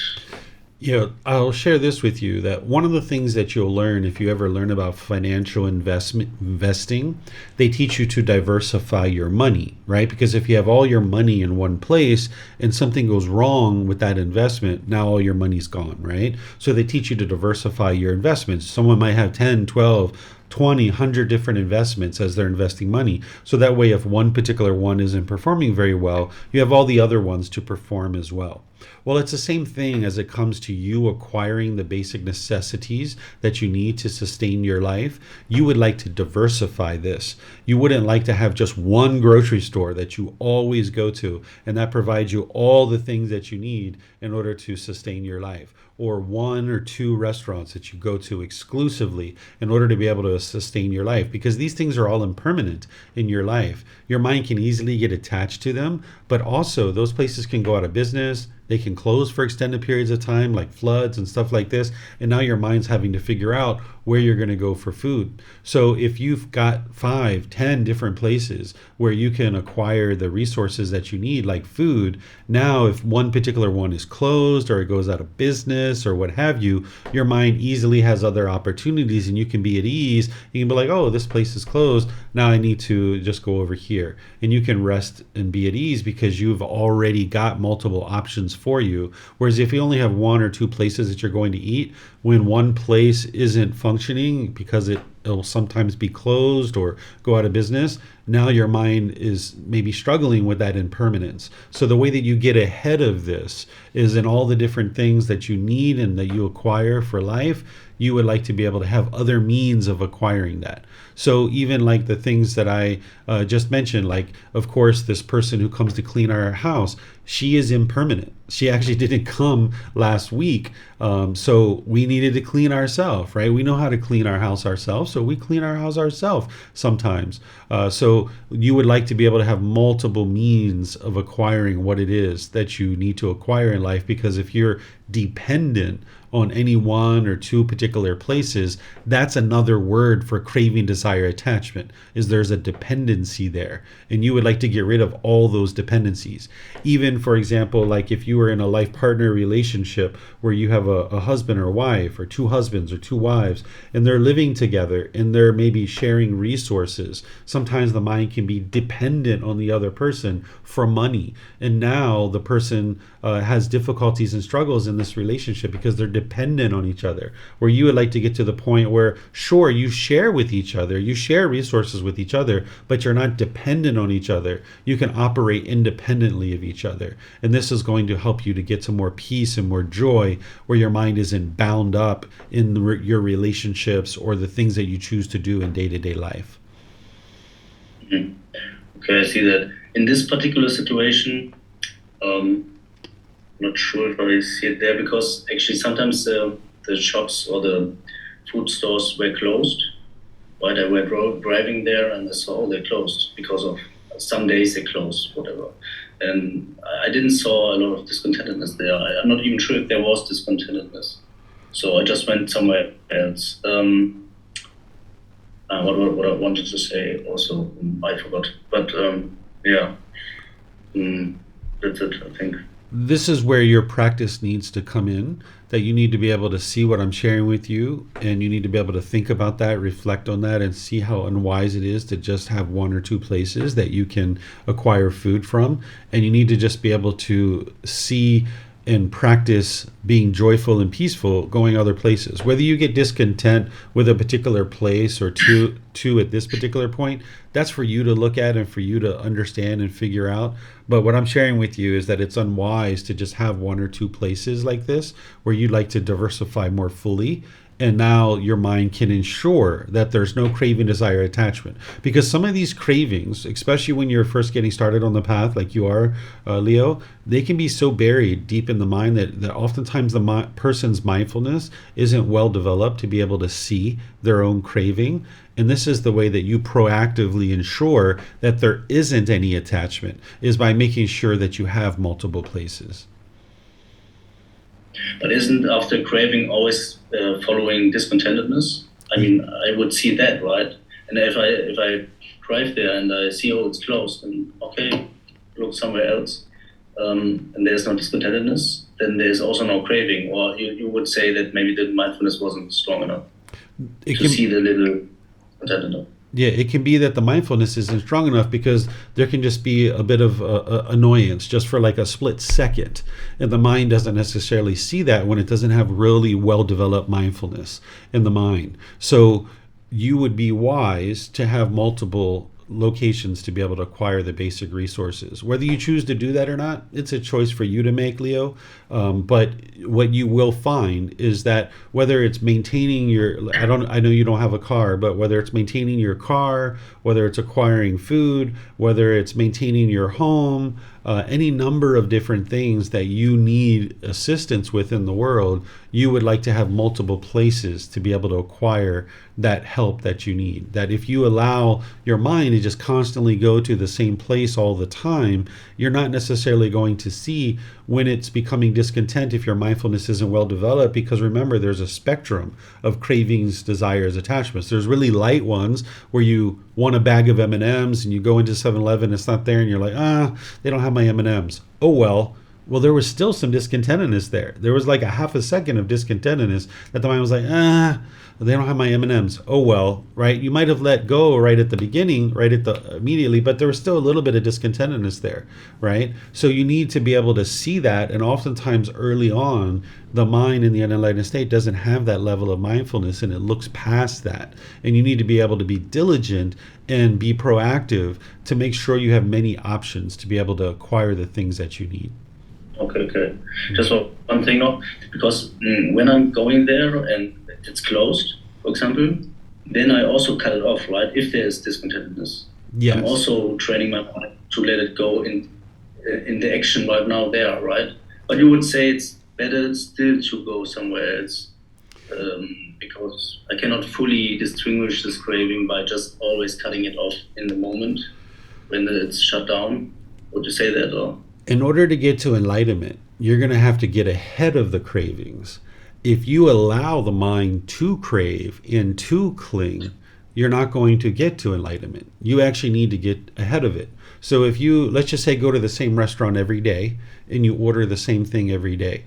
Speaker 2: Yeah, I'll share this with you, that one of the things that you'll learn if you ever learn about financial investing, they teach you to diversify your money, right? Because if you have all your money in one place and something goes wrong with that investment, now all your money's gone, right? So they teach you to diversify your investments. Someone might have 10, 12, 20, 100 different investments as they're investing money. So that way, if one particular one isn't performing very well, you have all the other ones to perform as well. Well, it's the same thing as it comes to you acquiring the basic necessities that you need to sustain your life. You would like to diversify this. You wouldn't like to have just one grocery store that you always go to, and that provides you all the things that you need in order to sustain your life, or 1 or 2 restaurants that you go to exclusively in order to be able to sustain your life, because these things are all impermanent in your life. Your mind can easily get attached to them, but also those places can go out of business. They can close for extended periods of time, like floods and stuff like this. And now your mind's having to figure out where you're going to go for food. So if you've got 5, 10 different places where you can acquire the resources that you need, like food, now if one particular one is closed or it goes out of business or what have you, your mind easily has other opportunities and you can be at ease. You can be like, oh, this place is closed. Now I need to just go over here. And you can rest and be at ease because you've already got multiple options for you. Whereas if you only have 1 or 2 places that you're going to eat, when one place isn't functioning because it'll sometimes be closed or go out of business, now your mind is maybe struggling with that impermanence. So the way that you get ahead of this is in all the different things that you need and that you acquire for life, you would like to be able to have other means of acquiring that. So even like the things that I just mentioned, like, of course, this person who comes to clean our house, she is impermanent. She actually didn't come last week. So we needed to clean ourselves, right? We know how to clean our house ourselves. So we clean our house ourselves sometimes. So you would like to be able to have multiple means of acquiring what it is that you need to acquire in life, because if you're dependent on any 1 or 2 particular places, that's another word for craving, desire, attachment, is there's a dependency there. And you would like to get rid of all those dependencies. Even, for example, like if you were in a life partner relationship where you have a husband or wife, or 2 husbands or 2 wives, and they're living together and they're maybe sharing resources, sometimes the mind can be dependent on the other person for money. And now the person has difficulties and struggles in this relationship because they're dependent on each other, where you would like to get to the point where, sure, you share with each other, you share resources with each other, but you're not dependent on each other. You can operate independently of each other. And this is going to help you to get to more peace and more joy, where your mind isn't bound up in your relationships or the things that you choose to do in day-to-day life.
Speaker 3: Mm-hmm. Okay, I see that. In this particular situation, not sure if I see it there, because actually sometimes the shops or the food stores were closed. Right, I were driving there and I saw they're closed because of some days they closed, whatever. And I didn't saw a lot of discontentedness there. I'm not even sure if there was discontentedness. So I just went somewhere else. What I wanted to say also, I forgot. But that's it, I think.
Speaker 2: This is where your practice needs to come in, that you need to be able to see what I'm sharing with you, and you need to be able to think about that, reflect on that, and see how unwise it is to just have one or two places that you can acquire food from. And you need to just be able to see and practice being joyful and peaceful going other places. Whether you get discontent with a particular place or two at this particular point, that's for you to look at and for you to understand and figure out. But what I'm sharing with you is that it's unwise to just have one or two places like this where you'd like to diversify more fully. And now your mind can ensure that there's no craving, desire, attachment. Because some of these cravings, especially when you're first getting started on the path like you are, Leo, they can be so buried deep in the mind that oftentimes the person's mindfulness isn't well developed to be able to see their own craving. And this is the way that you proactively ensure that there isn't any attachment, is by making sure that you have multiple places.
Speaker 3: But isn't after craving always following discontentedness? I mean, I would see that, right? And if I drive there and I see, oh, it's closed, and okay, look somewhere else, and there's no discontentedness, then there's also no craving. Or you would say that maybe the mindfulness wasn't strong enough to see the little contentedness.
Speaker 2: Yeah, it can be that the mindfulness isn't strong enough because there can just be a bit of annoyance just for like a split second. And the mind doesn't necessarily see that when it doesn't have really well-developed mindfulness in the mind. So you would be wise to have multiple locations to be able to acquire the basic resources. Whether you choose to do that or not, it's a choice for you to make, Leo. But what you will find is that whether it's maintaining I know you don't have a car, but whether it's maintaining your car, whether it's acquiring food, whether it's maintaining your home, any number of different things that you need assistance with in the world, you would like to have multiple places to be able to acquire that help that you need. That if you allow your mind to just constantly go to the same place all the time, you're not necessarily going to see when it's becoming discontent if your mindfulness isn't well developed, because remember, there's a spectrum of cravings, desires, attachments. There's really light ones where you want a bag of M&Ms and you go into 7-Eleven, it's not there, and you're like, they don't have my M&Ms. Oh, well, there was still some discontentedness there. There was like a half a second of discontentedness that the mind was like, they don't have my M&Ms. Oh, well, right? You might have let go right at the beginning, immediately, but there was still a little bit of discontentedness there, right? So you need to be able to see that. And oftentimes early on, the mind in the unenlightened state doesn't have that level of mindfulness, and it looks past that. And you need to be able to be diligent and be proactive to make sure you have many options to be able to acquire the things that you need.
Speaker 3: Okay. Just one thing now, because when I'm going there and it's closed, for example, then I also cut it off, right? If there is discontentedness.
Speaker 2: Yes.
Speaker 3: I'm also training my mind to let it go in the action right now there, right? But you would say it's better still to go somewhere else, because I cannot fully distinguish this craving by just always cutting it off in the moment when it's shut down. Would you say that, or?
Speaker 2: In order to get to enlightenment, you're going to have to get ahead of the cravings. If you allow the mind to crave and to cling, you're not going to get to enlightenment. You actually need to get ahead of it. So if you, let's just say, go to the same restaurant every day and you order the same thing every day,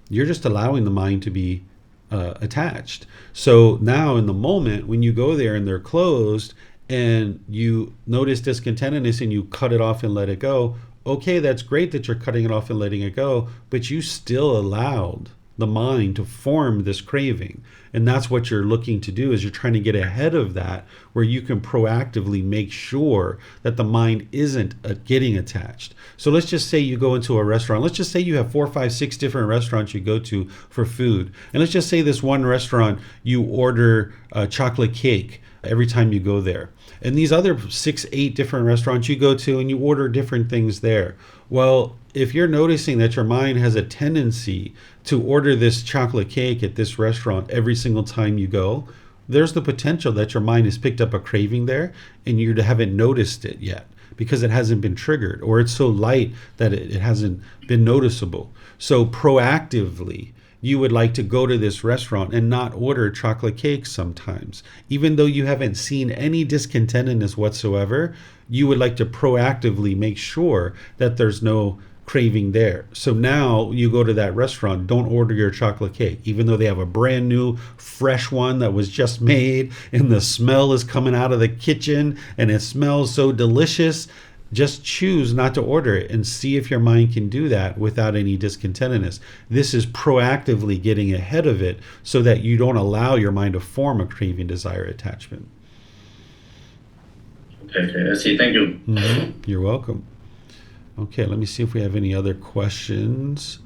Speaker 2: you're just allowing the mind to be attached. So now in the moment when you go there and they're closed and you notice discontentedness and you cut it off and let it go, okay, that's great that you're cutting it off and letting it go, but you still allowed the mind to form this craving. And that's what you're looking to do, is you're trying to get ahead of that, where you can proactively make sure that the mind isn't getting attached. So let's just say you go into a restaurant. Let's just say you have 4, 5, 6 different restaurants you go to for food. And let's just say this one restaurant, you order a chocolate cake every time you go there. And these other 6, 8 different restaurants you go to, and you order different things there. Well, if you're noticing that your mind has a tendency to order this chocolate cake at this restaurant every single time you go, there's the potential that your mind has picked up a craving there and you haven't noticed it yet because it hasn't been triggered, or it's so light that it hasn't been noticeable. So proactively, you would like to go to this restaurant and not order chocolate cake sometimes. Even though you haven't seen any discontentedness whatsoever, you would like to proactively make sure that there's no craving there. So now you go to that restaurant, don't order your chocolate cake, even though they have a brand new, fresh one that was just made and the smell is coming out of the kitchen and it smells so delicious. Just choose not to order it and see if your mind can do that without any discontentedness. This is proactively getting ahead of it so that you don't allow your mind to form a craving, desire, attachment.
Speaker 3: Okay, I see. Thank you.
Speaker 2: You're welcome. Okay, let me see if we have any other questions.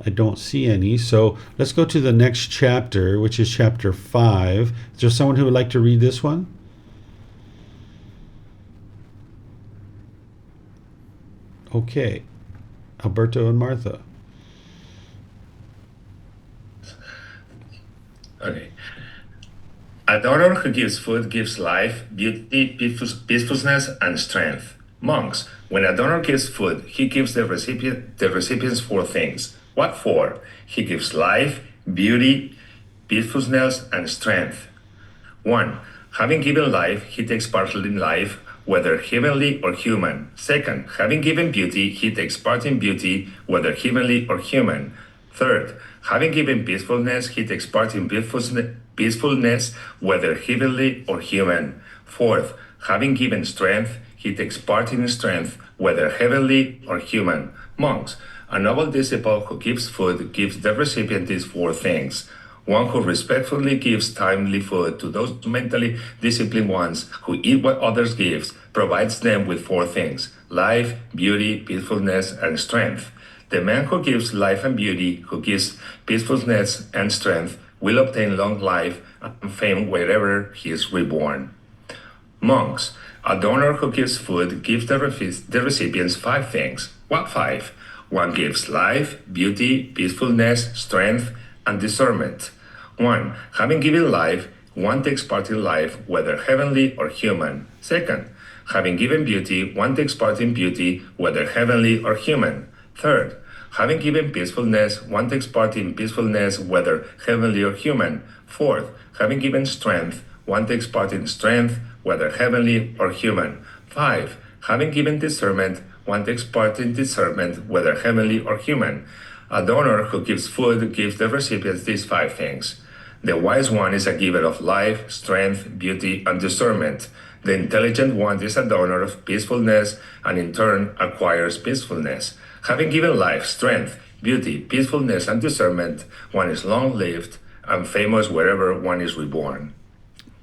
Speaker 2: I don't see any. So let's go to the next chapter, which is chapter 5. Is there someone who would like to read this one? Okay, Alberto and Martha.
Speaker 5: Okay. A donor who gives food gives life, beauty, peacefulness, and strength. Monks, when a donor gives food, he gives the recipients 4 things. What for? He gives life, beauty, peacefulness, and strength. 1. Having given life, he takes part in life, whether heavenly or human. 2nd, having given beauty, he takes part in beauty, whether heavenly or human. 3rd, having given peacefulness, he takes part in peacefulness, whether heavenly or human. 4th, having given strength, he takes part in strength, whether heavenly or human. Monks, a noble disciple who gives food gives the recipient these 4 things. One who respectfully gives timely food to those mentally disciplined ones who eat what others give provides them with 4 things: life, beauty, peacefulness, and strength. The man who gives life and beauty, who gives peacefulness and strength, will obtain long life and fame wherever he is reborn. Monks, a donor who gives food gives the recipients 5 things. What 5? One gives life, beauty, peacefulness, strength, and discernment. 1. Having given life, one takes part in life, whether heavenly or human. 2nd, having given beauty, one takes part in beauty, whether heavenly or human. 3rd, having given peacefulness, one takes part in peacefulness, whether heavenly or human. 4th, having given strength, one takes part in strength, whether heavenly or human. 5. Having given discernment, one takes part in discernment, whether heavenly or human. A donor who gives food gives the recipients these 5 things. The wise one is a giver of life, strength, beauty, and discernment. The intelligent one is a donor of peacefulness and in turn acquires peacefulness. Having given life, strength, beauty, peacefulness, and discernment, one is long-lived and famous wherever one is reborn.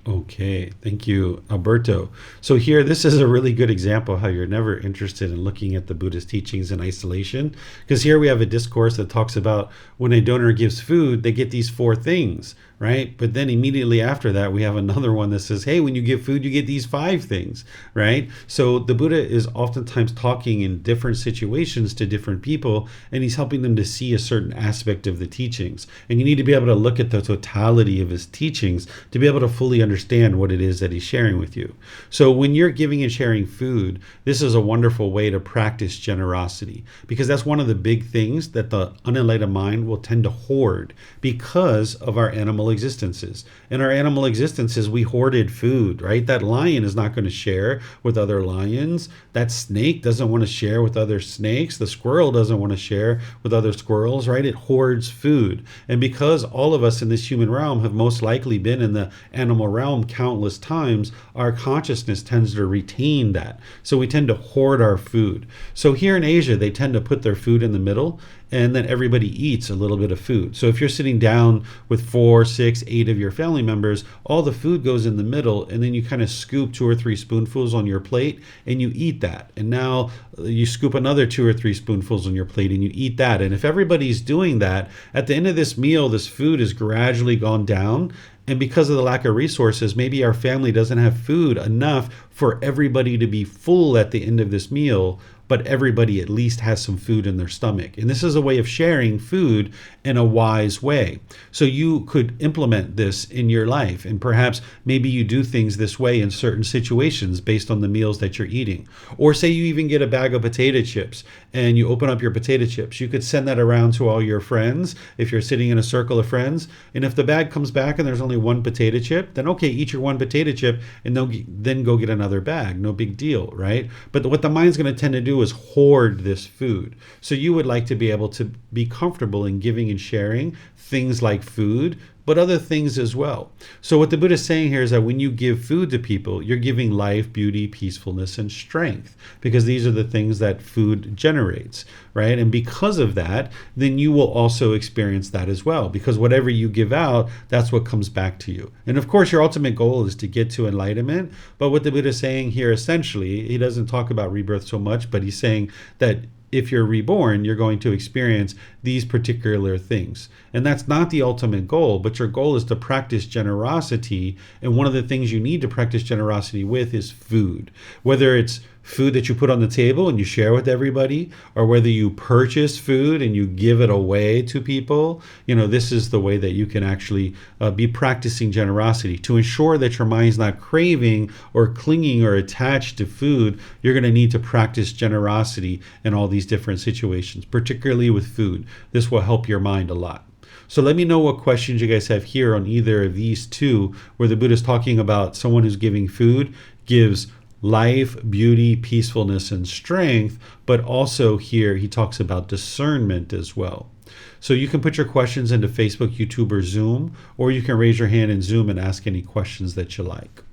Speaker 2: Okay, thank you, Alberto. So here, this is a really good example of how you're never interested in looking at the Buddhist teachings in isolation. Because here we have a discourse that talks about when a donor gives food, they get these 4 things, right? But then immediately after that, we have another one that says, hey, when you give food, you get these 5 things, right? So the Buddha is oftentimes talking in different situations to different people, and he's helping them to see a certain aspect of the teachings. And you need to be able to look at the totality of his teachings to be able to fully understand what it is that he's sharing with you. So when you're giving and sharing food, this is a wonderful way to practice generosity, because that's one of the big things that the unenlightened mind will tend to hoard because of our animalistic animal existences. In our animal existences, we hoarded food, right? That lion is not going to share with other lions. That snake doesn't want to share with other snakes. The squirrel doesn't want to share with other squirrels, right? It hoards food. And because all of us in this human realm have most likely been in the animal realm countless times, our consciousness tends to retain that. So we tend to hoard our food. So here in Asia, they tend to put their food in the middle, and then everybody eats a little bit of food. So if you're sitting down with 4, 6, 8 of your family members, all the food goes in the middle, and then you kind of scoop 2 or 3 spoonfuls on your plate and you eat that. And now you scoop another 2 or 3 spoonfuls on your plate and you eat that. And if everybody's doing that, at the end of this meal, this food has gradually gone down. And because of the lack of resources, maybe our family doesn't have food enough for everybody to be full at the end of this meal, but everybody at least has some food in their stomach. And this is a way of sharing food in a wise way. So you could implement this in your life, and perhaps maybe you do things this way in certain situations based on the meals that you're eating. Or say you even get a bag of potato chips and you open up your potato chips. You could send that around to all your friends if you're sitting in a circle of friends. And if the bag comes back and there's only one potato chip, then okay, eat your one potato chip and then go get another bag. No big deal, right? But what the mind's going to tend to do is hoard this food. So you would like to be able to be comfortable in giving and sharing things like food, but other things as well. So what the Buddha is saying here is that when you give food to people, you're giving life, beauty, peacefulness, and strength, because these are the things that food generates, right? And because of that, then you will also experience that as well, because whatever you give out, that's what comes back to you. And of course, your ultimate goal is to get to enlightenment. But what the Buddha is saying here, essentially, he doesn't talk about rebirth so much, but he's saying that if you're reborn, you're going to experience these particular things. And that's not the ultimate goal, but your goal is to practice generosity. And one of the things you need to practice generosity with is food. Whether it's food that you put on the table and you share with everybody, or whether you purchase food and you give it away to people, this is the way that you can actually be practicing generosity. To ensure that your mind's not craving or clinging or attached to food, you're going to need to practice generosity in all these different situations, particularly with food. This will help your mind a lot. So let me know what questions you guys have here on either of these two, where the Buddha is talking about someone who's giving food gives life, beauty, peacefulness, and strength, but also here he talks about discernment as well. So you can put your questions into Facebook, YouTube, or Zoom, or you can raise your hand in Zoom and ask any questions that you like.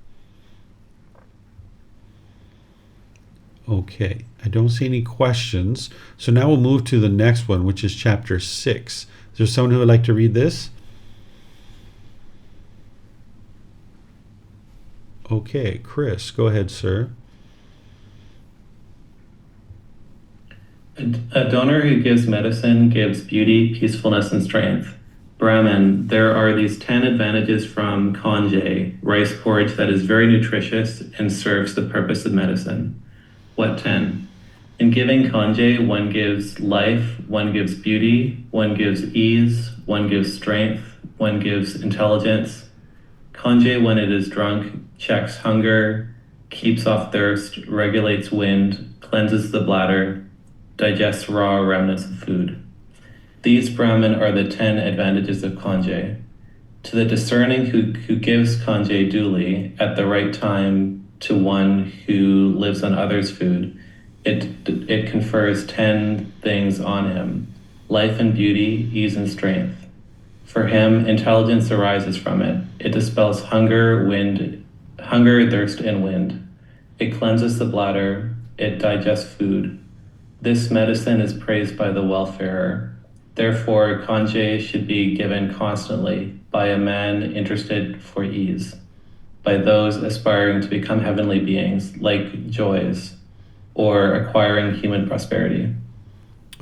Speaker 2: Okay, I don't see any questions. So now we'll move to the next one, which is chapter 6. Is there someone who would like to read this? Okay, Chris, go ahead, sir.
Speaker 6: A donor who gives medicine gives beauty, peacefulness, and strength. Brahmin, there are these 10 advantages from congee, rice porridge that is very nutritious and serves the purpose of medicine. What 10? In giving congee, one gives life, one gives beauty, one gives ease, one gives strength, one gives intelligence. Congee, when it is drunk, checks hunger, keeps off thirst, regulates wind, cleanses the bladder, digests raw remnants of food. These Brahmin are the 10 advantages of congee. To the discerning who gives congee duly at the right time to one who lives on others' food, it confers 10 things on him: life and beauty, ease and strength. For him, intelligence arises from it. It dispels hunger, thirst, and wind. It cleanses the bladder. It digests food. This medicine is praised by the welfarer. Therefore, congee should be given constantly by a man interested for ease, by those aspiring to become heavenly beings like joys, or acquiring human prosperity.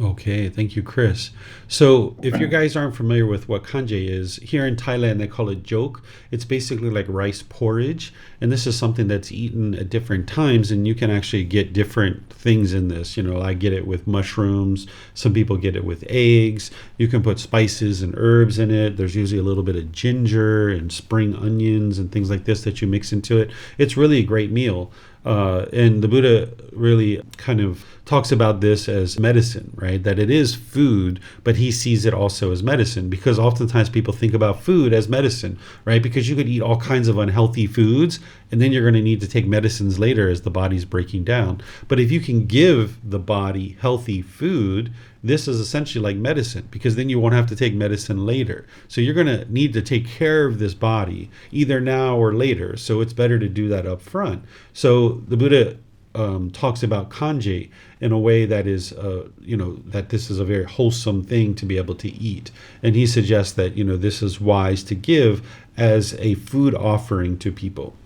Speaker 2: Okay, thank you, Chris. So if you guys aren't familiar with what congee is, here in Thailand they call it jok. It's basically like rice porridge, and this is something that's eaten at different times, and you can actually get different things in this. I get it with mushrooms, some people get it with eggs. You can put spices and herbs in it. There's usually a little bit of ginger and spring onions and things like this that you mix into it. It's really a great meal. And the Buddha really kind of talks about this as medicine, right? That it is food, but he sees it also as medicine, because oftentimes people think about food as medicine, right? Because you could eat all kinds of unhealthy foods and then you're going to need to take medicines later as the body's breaking down. But if you can give the body healthy food, this is essentially like medicine, because then you won't have to take medicine later. So you're going to need to take care of this body either now or later. So it's better to do that up front. So the Buddha talks about kanji in a way that is, that this is a very wholesome thing to be able to eat. And he suggests that, this is wise to give as a food offering to people,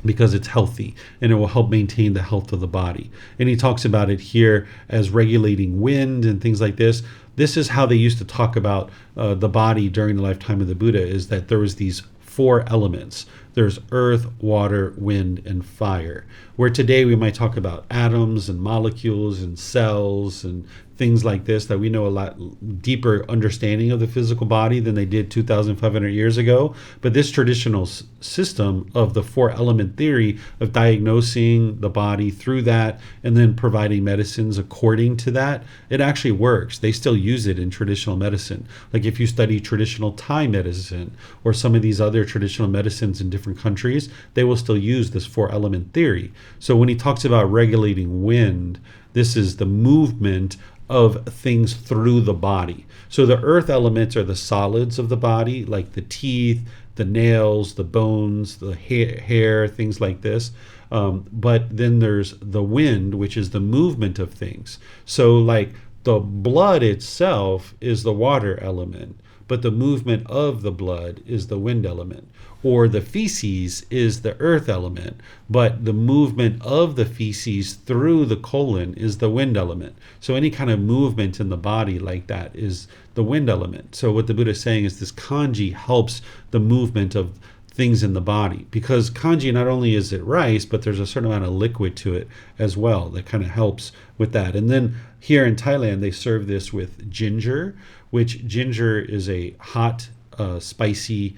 Speaker 2: because it's healthy and it will help maintain the health of the body. And he talks about it here as regulating wind and things like this. This is how they used to talk about the body during the lifetime of the Buddha, is that there was these 4 elements. There's earth, water, wind, and fire. Where today we might talk about atoms and molecules and cells and things like this, that we know a lot deeper understanding of the physical body than they did 2,500 years ago. But this traditional system of the 4-element theory of diagnosing the body through that and then providing medicines according to that, it actually works. They still use it in traditional medicine. Like if you study traditional Thai medicine or some of these other traditional medicines in different countries, they will still use this 4-element theory. So when he talks about regulating wind, this is the movement of things through the body. So the earth elements are the solids of the body, like the teeth, the nails, the bones, the hair, things like this. But then there's the wind, which is the movement of things. So like the blood itself is the water element, but the movement of the blood is the wind element. Or the feces is the earth element, but the movement of the feces through the colon is the wind element. So any kind of movement in the body like that is the wind element. So what the Buddha is saying is this kanji helps the movement of things in the body, because kanji, not only is it rice, but there's a certain amount of liquid to it as well that kind of helps with that. And then here in Thailand, they serve this with ginger, which ginger is a hot, spicy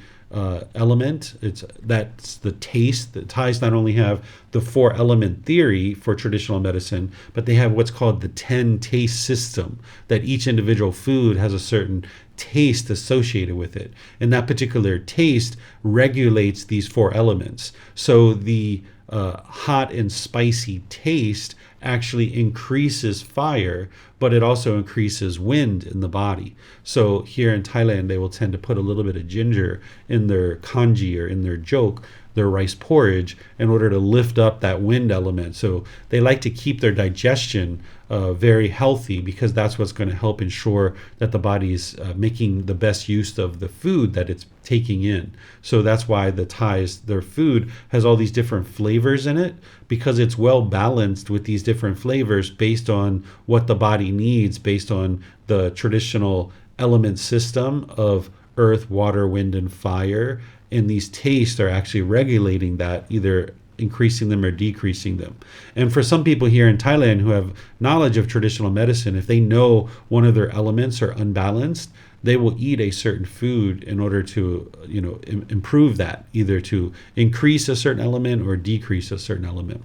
Speaker 2: element. That's the taste. The Thais not only have the 4-element theory for traditional medicine, but they have what's called the 10 taste system, that each individual food has a certain taste associated with it, and that particular taste regulates these 4 elements. So the hot and spicy taste actually increases fire, but it also increases wind in the body. So here in Thailand, they will tend to put a little bit of ginger in their kanji or in their jok, their rice porridge, in order to lift up that wind element. So they like to keep their digestion very healthy, because that's what's going to help ensure that the body is making the best use of the food that it's taking in. So that's why the Thais, their food has all these different flavors in it, because it's well balanced with these different flavors based on what the body needs, based on the traditional element system of earth, water, wind, and fire. And these tastes are actually regulating that, either increasing them or decreasing them. And for some people here in Thailand who have knowledge of traditional medicine, if they know one of their elements are unbalanced, they will eat a certain food in order to, improve that, either to increase a certain element or decrease a certain element.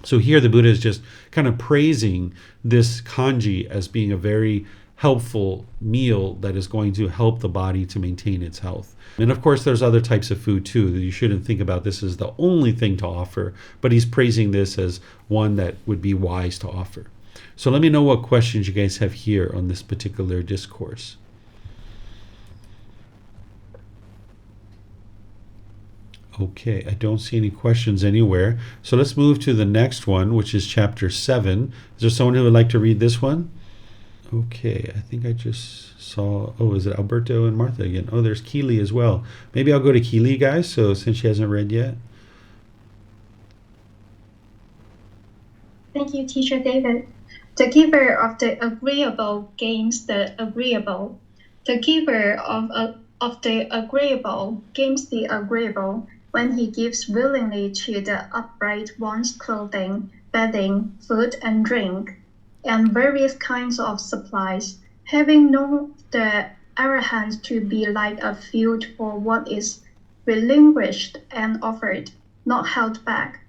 Speaker 2: So here the Buddha is just kind of praising this kanji as being a very helpful meal that is going to help the body to maintain its health. And of course, there's other types of food too. You shouldn't think about this as the only thing to offer, but he's praising this as one that would be wise to offer. So let me know what questions you guys have here on this particular discourse. Okay, I don't see any questions anywhere. So let's move to the next one, which is chapter 7. Is there someone who would like to read this one? Okay, I think I just saw, is it Alberto and Martha again? Oh, there's Keely as well. Maybe I'll go to Keely, guys, so since she hasn't read yet.
Speaker 7: Thank you, Teacher David. The giver of the agreeable gains the agreeable. The giver of the agreeable gains the agreeable when he gives willingly to the upright one's clothing, bedding, food, and drink, and various kinds of supplies, having known the arahant to be like a field for what is relinquished and offered, not held back.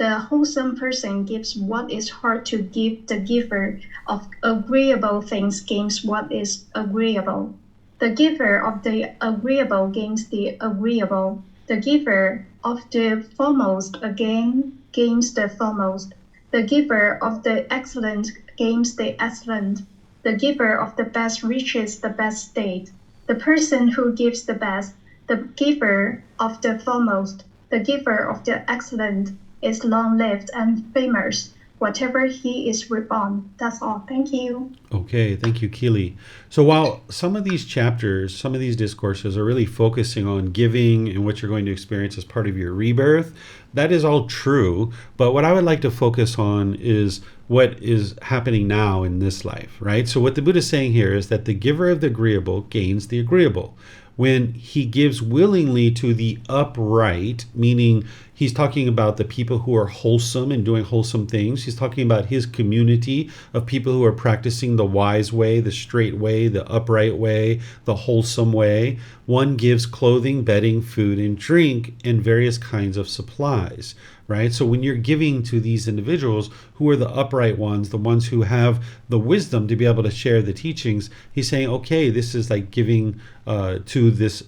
Speaker 7: The wholesome person gives what is hard to give. The giver of agreeable things gains what is agreeable. The giver of the agreeable gains the agreeable. The giver of the foremost again gains the foremost. The giver of the excellent gains the excellent. The giver of the best reaches the best state. The person who gives the best, the giver of the foremost, the giver of the excellent, is long-lived and famous, whatever he is reborn. That's all. Thank you.
Speaker 2: Okay, thank you, Keely. So while some of these chapters, some of these discourses are really focusing on giving and what you're going to experience as part of your rebirth, that is all true. But what I would like to focus on is what is happening now in this life, right? So what the Buddha is saying here is that the giver of the agreeable gains the agreeable. When he gives willingly to the upright, meaning he's talking about the people who are wholesome and doing wholesome things. He's talking about his community of people who are practicing the wise way, the straight way, the upright way, the wholesome way. One gives clothing, bedding, food, and drink, and various kinds of supplies, right? So when you're giving to these individuals who are the upright ones, the ones who have the wisdom to be able to share the teachings, he's saying, okay, this is like giving to this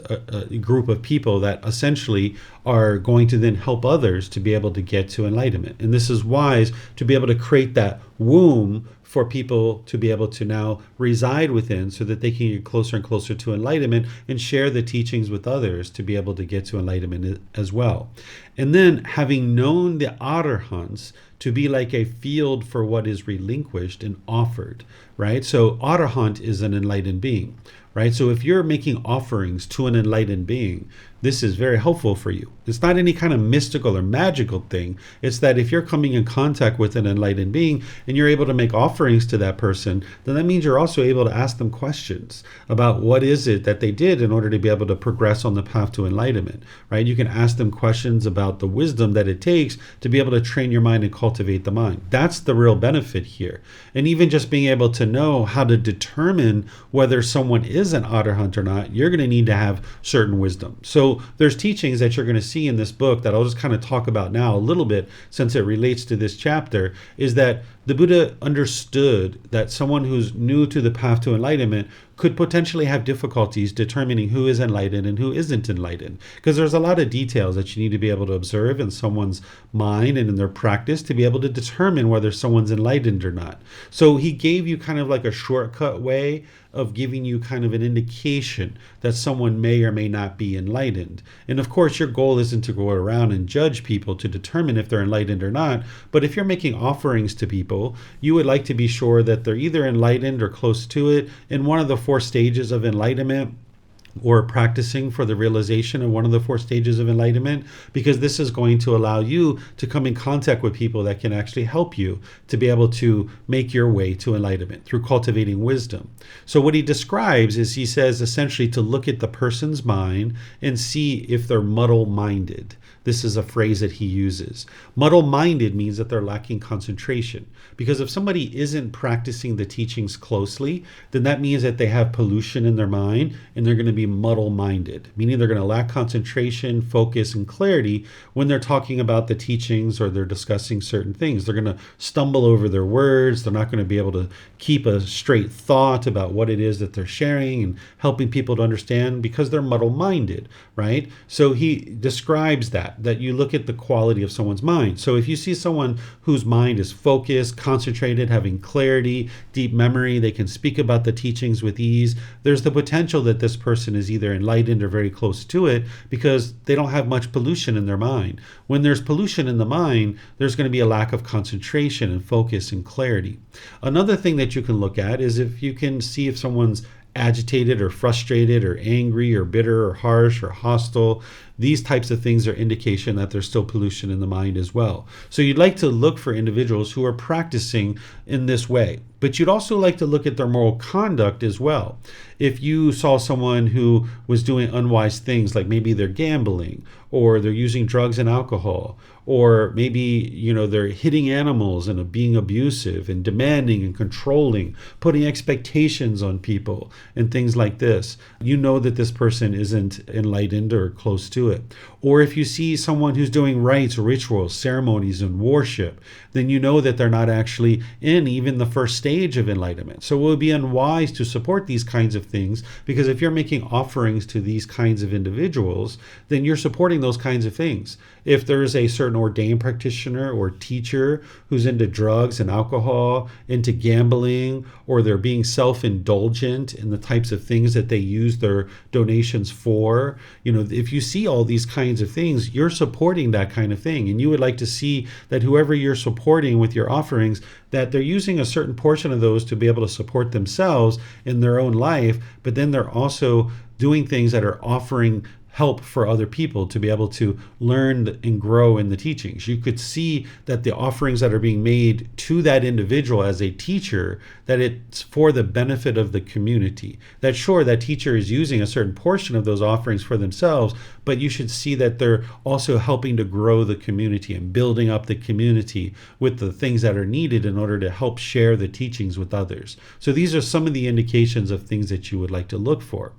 Speaker 2: group of people that essentially are going to then help others to be able to get to enlightenment. And this is wise to be able to create that womb for people to be able to now reside within so that they can get closer and closer to enlightenment and share the teachings with others to be able to get to enlightenment as well. And then having known the arahants to be like a field for what is relinquished and offered, right? So arahant is an enlightened being, right? So if you're making offerings to an enlightened being, this is very helpful for you. It's not any kind of mystical or magical thing. It's that if you're coming in contact with an enlightened being and you're able to make offerings to that person, then that means you're also able to ask them questions about what is it that they did in order to be able to progress on the path to enlightenment, right? You can ask them questions about the wisdom that it takes to be able to train your mind and cultivate the mind. That's the real benefit here. And even just being able to know how to determine whether someone is an arahant or not, you're going to need to have certain wisdom. So there's teachings that you're going to see in this book that I'll just kind of talk about now a little bit since it relates to this chapter, is that the Buddha understood that someone who's new to the path to enlightenment could potentially have difficulties determining who is enlightened and who isn't enlightened, because there's a lot of details that you need to be able to observe in someone's mind and in their practice to be able to determine whether someone's enlightened or not. So he gave you kind of like a shortcut way of giving you kind of an indication that someone may or may not be enlightened. And of course, your goal isn't to go around and judge people to determine if they're enlightened or not. But if you're making offerings to people, you would like to be sure that they're either enlightened or close to it in one of the 4 stages of enlightenment, or practicing for the realization of one of the 4 stages of enlightenment, because this is going to allow you to come in contact with people that can actually help you to be able to make your way to enlightenment through cultivating wisdom. So what he describes is, he says essentially to look at the person's mind and see if they're muddle-minded. This is a phrase that he uses. Muddle-minded means that they're lacking concentration. Because if somebody isn't practicing the teachings closely, then that means that they have pollution in their mind and they're going to be muddle-minded, meaning they're going to lack concentration, focus, and clarity when they're talking about the teachings or they're discussing certain things. They're going to stumble over their words. They're not going to be able to keep a straight thought about what it is that they're sharing and helping people to understand, because they're muddle-minded, right? So he describes that you look at the quality of someone's mind. So if you see someone whose mind is focused, concentrated, having clarity, deep memory, they can speak about the teachings with ease, there's the potential that this person is either enlightened or very close to it, because they don't have much pollution in their mind. When there's pollution in the mind, there's going to be a lack of concentration and focus and clarity. Another thing that you can look at is if you can see if someone's agitated or frustrated or angry or bitter or harsh or hostile. These types of things are indication that there's still pollution in the mind as well. So you'd like to look for individuals who are practicing in this way, but you'd also like to look at their moral conduct as well. If you saw someone who was doing unwise things, like maybe they're gambling or they're using drugs and alcohol, or maybe, they're hitting animals and being abusive and demanding and controlling, putting expectations on people and things like this, you know that this person isn't enlightened or close to do it. Or if you see someone who's doing rites, rituals, ceremonies, and worship, then you know that they're not actually in even the first stage of enlightenment. So it would be unwise to support these kinds of things, because if you're making offerings to these kinds of individuals, then you're supporting those kinds of things. If there's a certain ordained practitioner or teacher who's into drugs and alcohol, into gambling, or they're being self-indulgent in the types of things that they use their donations for, if you see all these kinds of things, you're supporting that kind of thing. And you would like to see that whoever you're supporting with your offerings, that they're using a certain portion of those to be able to support themselves in their own life, but then they're also doing things that are offering help for other people to be able to learn and grow in the teachings. You could see that the offerings that are being made to that individual as a teacher, that it's for the benefit of the community. That sure, that teacher is using a certain portion of those offerings for themselves, but you should see that they're also helping to grow the community and building up the community with the things that are needed in order to help share the teachings with others. So these are some of the indications of things that you would like to look for.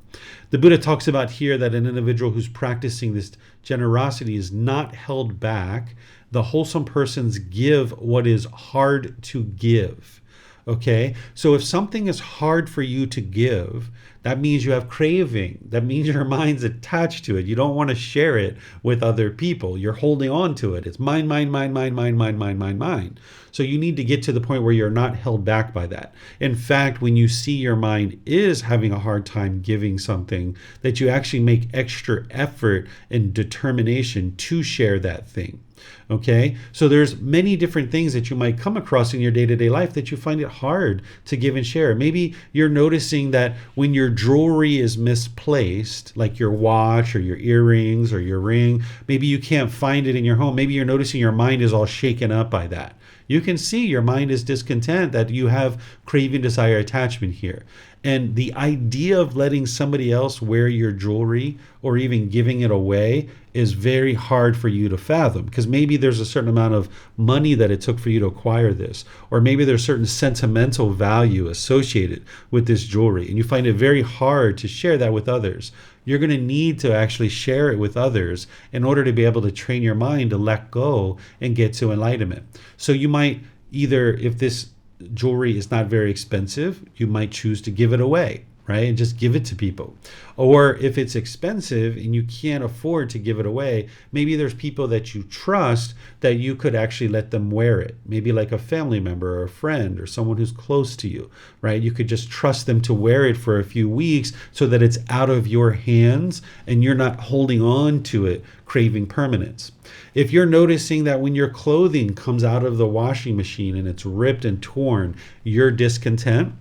Speaker 2: The Buddha talks about here that an individual who's practicing this generosity is not held back. The wholesome persons give what is hard to give. Okay, so if something is hard for you to give, that means you have craving. That means your mind's attached to it. You don't want to share it with other people. You're holding on to it. It's mine, mine, mine, mine, mine, mine, mine, mine, mine. So you need to get to the point where you're not held back by that. In fact, when you see your mind is having a hard time giving something, that you actually make extra effort and determination to share that thing. Okay, so there's many different things that you might come across in your day-to-day life that you find it hard to give and share. Maybe you're noticing that when your jewelry is misplaced, like your watch or your earrings or your ring, maybe you can't find it in your home. Maybe you're noticing your mind is all shaken up by that. You can see your mind is discontent, that you have craving, desire, attachment here. And the idea of letting somebody else wear your jewelry or even giving it away is very hard for you to fathom, because maybe there's a certain amount of money that it took for you to acquire this, or maybe there's certain sentimental value associated with this jewelry, and you find it very hard to share that with others. You're going to need to actually share it with others in order to be able to train your mind to let go and get to enlightenment. So you might either, if this jewelry is not very expensive, you might choose to give it away, right? And just give it to people. Or if it's expensive and you can't afford to give it away, maybe there's people that you trust that you could actually let them wear it. Maybe like a family member or a friend or someone who's close to you, right? You could just trust them to wear it for a few weeks so that it's out of your hands and you're not holding on to it, craving permanence. If you're noticing that when your clothing comes out of the washing machine and it's ripped and torn, you're discontent,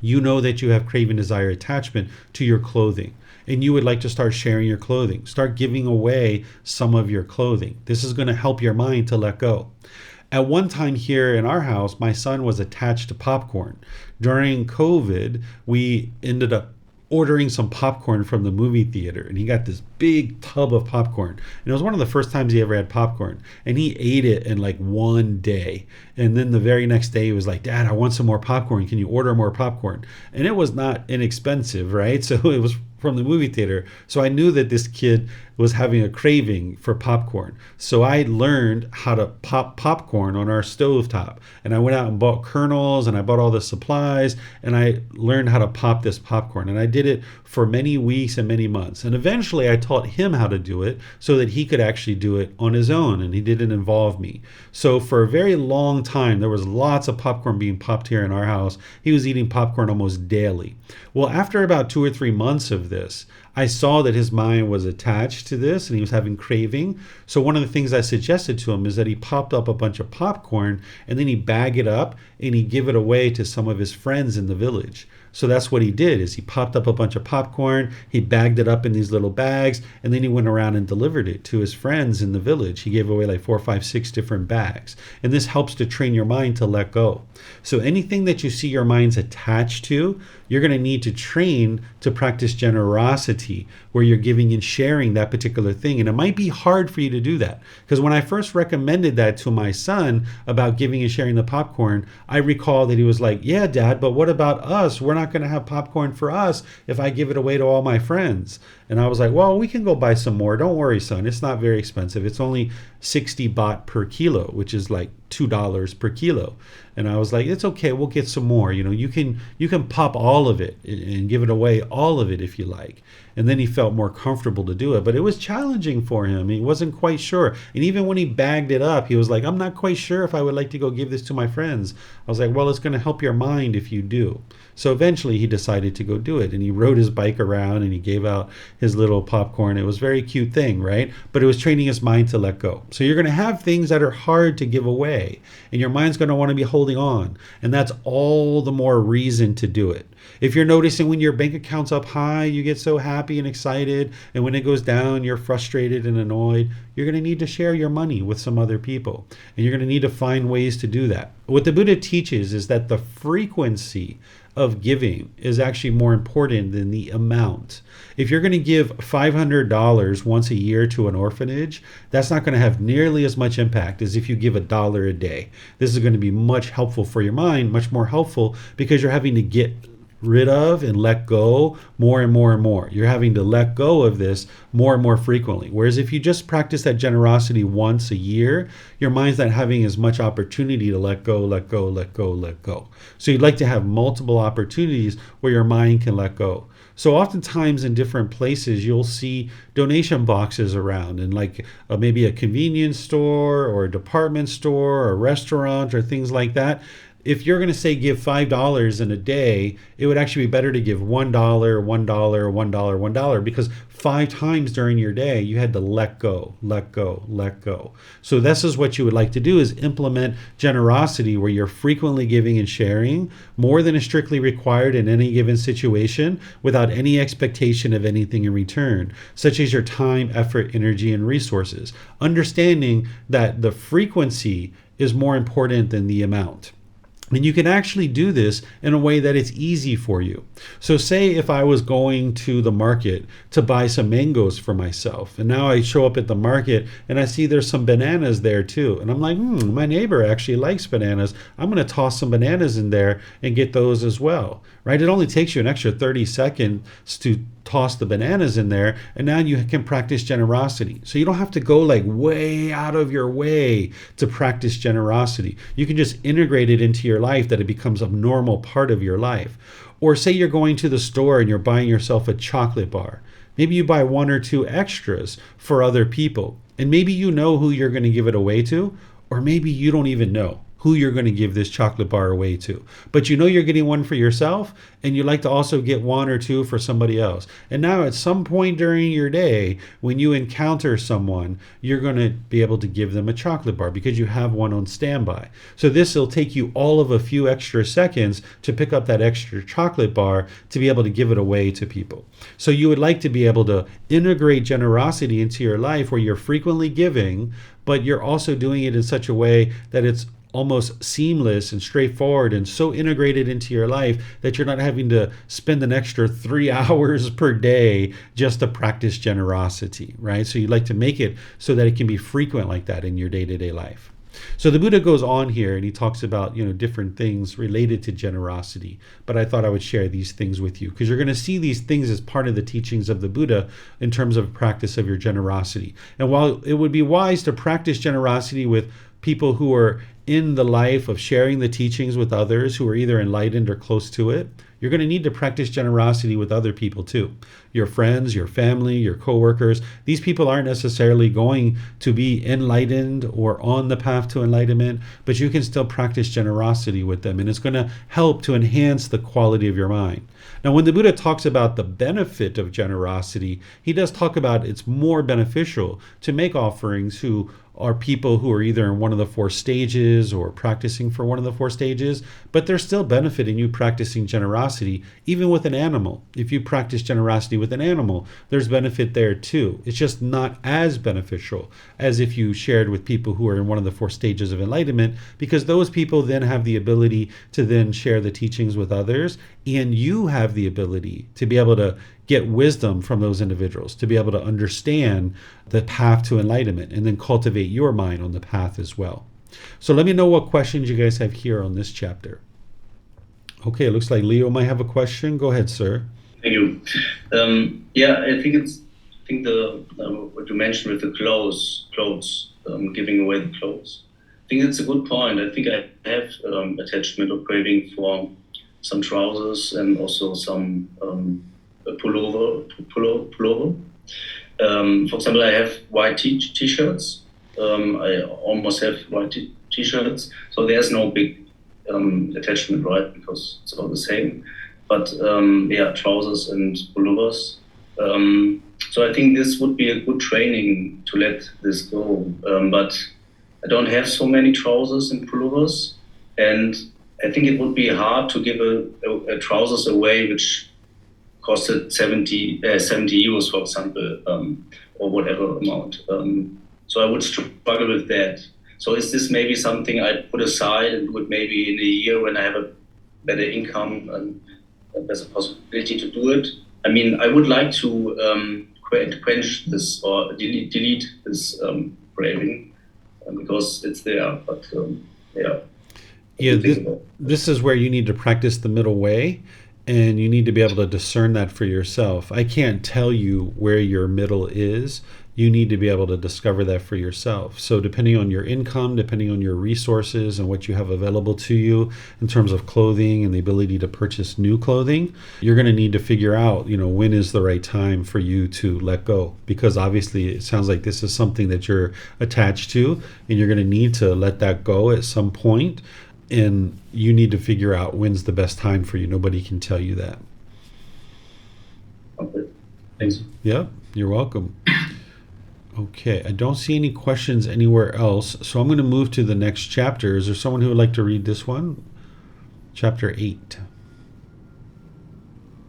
Speaker 2: you know that you have craving, desire, attachment to your clothing, and you would like to start sharing your clothing. Start giving away some of your clothing. This is going to help your mind to let go. At one time here in our house, my son was attached to popcorn. During COVID, we ended up ordering some popcorn from the movie theater, and he got this big tub of popcorn, and it was one of the first times he ever had popcorn, and he ate it in like one day. And then the very next day he was like, "Dad, I want some more popcorn. Can you order more popcorn?" And it was not inexpensive, right? So it was from the movie theater. So I knew that this kid was having a craving for popcorn. So I learned how to pop popcorn on our stovetop. And I went out and bought kernels, and I bought all the supplies, and I learned how to pop this popcorn. And I did it for many weeks and many months. And eventually I taught him how to do it so that he could actually do it on his own, and he didn't involve me. So for a very long time, there was lots of popcorn being popped here in our house. He was eating popcorn almost daily. Well, after about 2 or 3 months of this, I saw that his mind was attached to this and he was having craving. So one of the things I suggested to him is that he popped up a bunch of popcorn and then he bag it up and he give it away to some of his friends in the village. So that's what he did, is he popped up a bunch of popcorn, he bagged it up in these little bags, and then he went around and delivered it to his friends in the village. He gave away like 4, 5, 6 different bags. And this helps to train your mind to let go. So anything that you see your mind's attached to, you're going to need to train to practice generosity quality where you're giving and sharing that particular thing. And it might be hard for you to do that, because when I first recommended that to my son about giving and sharing the popcorn, I recall that he was like, yeah, Dad, but what about us? We're not going to have popcorn for us if I give it away to all my friends. And I was like, well, we can go buy some more. Don't worry, son. It's not very expensive. It's only 60 baht per kilo, which is like $2 per kilo. And I was like, it's okay. We'll get some more. You can pop all of it and give it away, all of it, if you like. And then he felt more comfortable to do it. But it was challenging for him. He wasn't quite sure. And even when he bagged it up, he was like, I'm not quite sure if I would like to go give this to my friends. I was like, well, it's going to help your mind if you do. So eventually he decided to go do it. And he rode his bike around and he gave out his little popcorn. It was a very cute thing, right? But it was training his mind to let go. So you're going to have things that are hard to give away. And your mind's going to want to be holding on. And that's all the more reason to do it. If you're noticing when your bank account's up high, you get so happy and excited. And when it goes down, you're frustrated and annoyed. You're going to need to share your money with some other people. And you're going to need to find ways to do that. What the Buddha teaches is that the frequency of giving is actually more important than the amount. If you're going to give $500 once a year to an orphanage, that's not going to have nearly as much impact as if you give $1 a day. This is going to be much helpful for your mind, much more helpful, because you're having to get rid of and let go more and more and more. You're having to let go of this more and more frequently. Whereas if you just practice that generosity once a year, your mind's not having as much opportunity to let go, let go, let go, let go. So you'd like to have multiple opportunities where your mind can let go. So oftentimes in different places, you'll see donation boxes around in like maybe a convenience store or a department store or a restaurant or things like that. If you're going to say give $5 in a day, it would actually be better to give $1, $1, $1, $1, because 5 times during your day, you had to let go, let go, let go. So this is what you would like to do, is implement generosity where you're frequently giving and sharing more than is strictly required in any given situation without any expectation of anything in return, such as your time, effort, energy, and resources. Understanding that the frequency is more important than the amount. And you can actually do this in a way that it's easy for you. So say if I was going to the market to buy some mangoes for myself, and now I show up at the market and I see there's some bananas there too. And I'm like, my neighbor actually likes bananas. I'm going to toss some bananas in there and get those as well, right? It only takes you an extra 30 seconds to toss the bananas in there, and now you can practice generosity. So you don't have to go like way out of your way to practice generosity. You can just integrate it into your life, that it becomes a normal part of your life. Or say you're going to the store and you're buying yourself a chocolate bar. Maybe you buy 1 or 2 extras for other people, and maybe you know who you're going to give it away to, or maybe you don't even know who you're going to give this chocolate bar away to. But you know you're getting one for yourself, and you like to also get 1 or 2 for somebody else. And now at some point during your day, when you encounter someone, you're going to be able to give them a chocolate bar because you have one on standby. So this will take you all of a few extra seconds to pick up that extra chocolate bar to be able to give it away to people. So you would like to be able to integrate generosity into your life where you're frequently giving, but you're also doing it in such a way that it's almost seamless and straightforward and so integrated into your life that you're not having to spend an extra 3 hours per day just to practice generosity, right? So you'd like to make it so that it can be frequent like that in your day-to-day life. So the Buddha goes on here and he talks about, different things related to generosity. But I thought I would share these things with you because you're going to see these things as part of the teachings of the Buddha in terms of practice of your generosity. And while it would be wise to practice generosity with people who are in the life of sharing the teachings with others who are either enlightened or close to it, you're going to need to practice generosity with other people too. Your friends, your family, your coworkers. These people aren't necessarily going to be enlightened or on the path to enlightenment, but you can still practice generosity with them, and it's going to help to enhance the quality of your mind. Now, when the Buddha talks about the benefit of generosity, he does talk about it's more beneficial to make offerings who are people who are either in one of the 4 stages or practicing for one of the 4 stages, but there's still benefit in you practicing generosity, even with an animal. If you practice generosity with an animal, there's benefit there too. It's just not as beneficial as if you shared with people who are in one of the 4 stages of enlightenment, because those people then have the ability to then share the teachings with others, and you have the ability to be able to get wisdom from those individuals to be able to understand the path to enlightenment and then cultivate your mind on the path as well. So let me know what questions you guys have here on this chapter. Okay, it looks like Leo might have a question. Go ahead, sir.
Speaker 3: Thank you. Yeah, I think the what you mentioned with the clothes, giving away the clothes. I think it's a good point. I think I have attachment or craving for some trousers and also some pullover. For example, I have white t-shirts. I almost have white t-shirts, so there's no big attachment, right? Because it's all the same. But yeah, trousers and pullovers. So I think this would be a good training to let this go. But I don't have so many trousers and pullovers, and I think it would be hard to give a trousers away which costed 70 euros, for example, or whatever amount. So I would struggle with that. So is this maybe something I put aside and would maybe in a year when I have a better income and there's a possibility to do it? I mean, I would like to quench this or delete this craving because it's there. But yeah.
Speaker 2: Yeah, this is where you need to practice the middle way, and you need to be able to discern that for yourself. I can't tell you where your middle is. You need to be able to discover that for yourself. So depending on your income, depending on your resources and what you have available to you in terms of clothing and the ability to purchase new clothing, you're going to need to figure out, when is the right time for you to let go. Because obviously it sounds like this is something that you're attached to, and you're going to need to let that go at some point. And you need to figure out when's the best time for you. Nobody can tell you that.
Speaker 3: Okay. Thanks.
Speaker 2: Yeah, you're welcome. Okay, I don't see any questions anywhere else, so I'm going to move to the next chapter. Is there someone who would like to read this one? Chapter 8.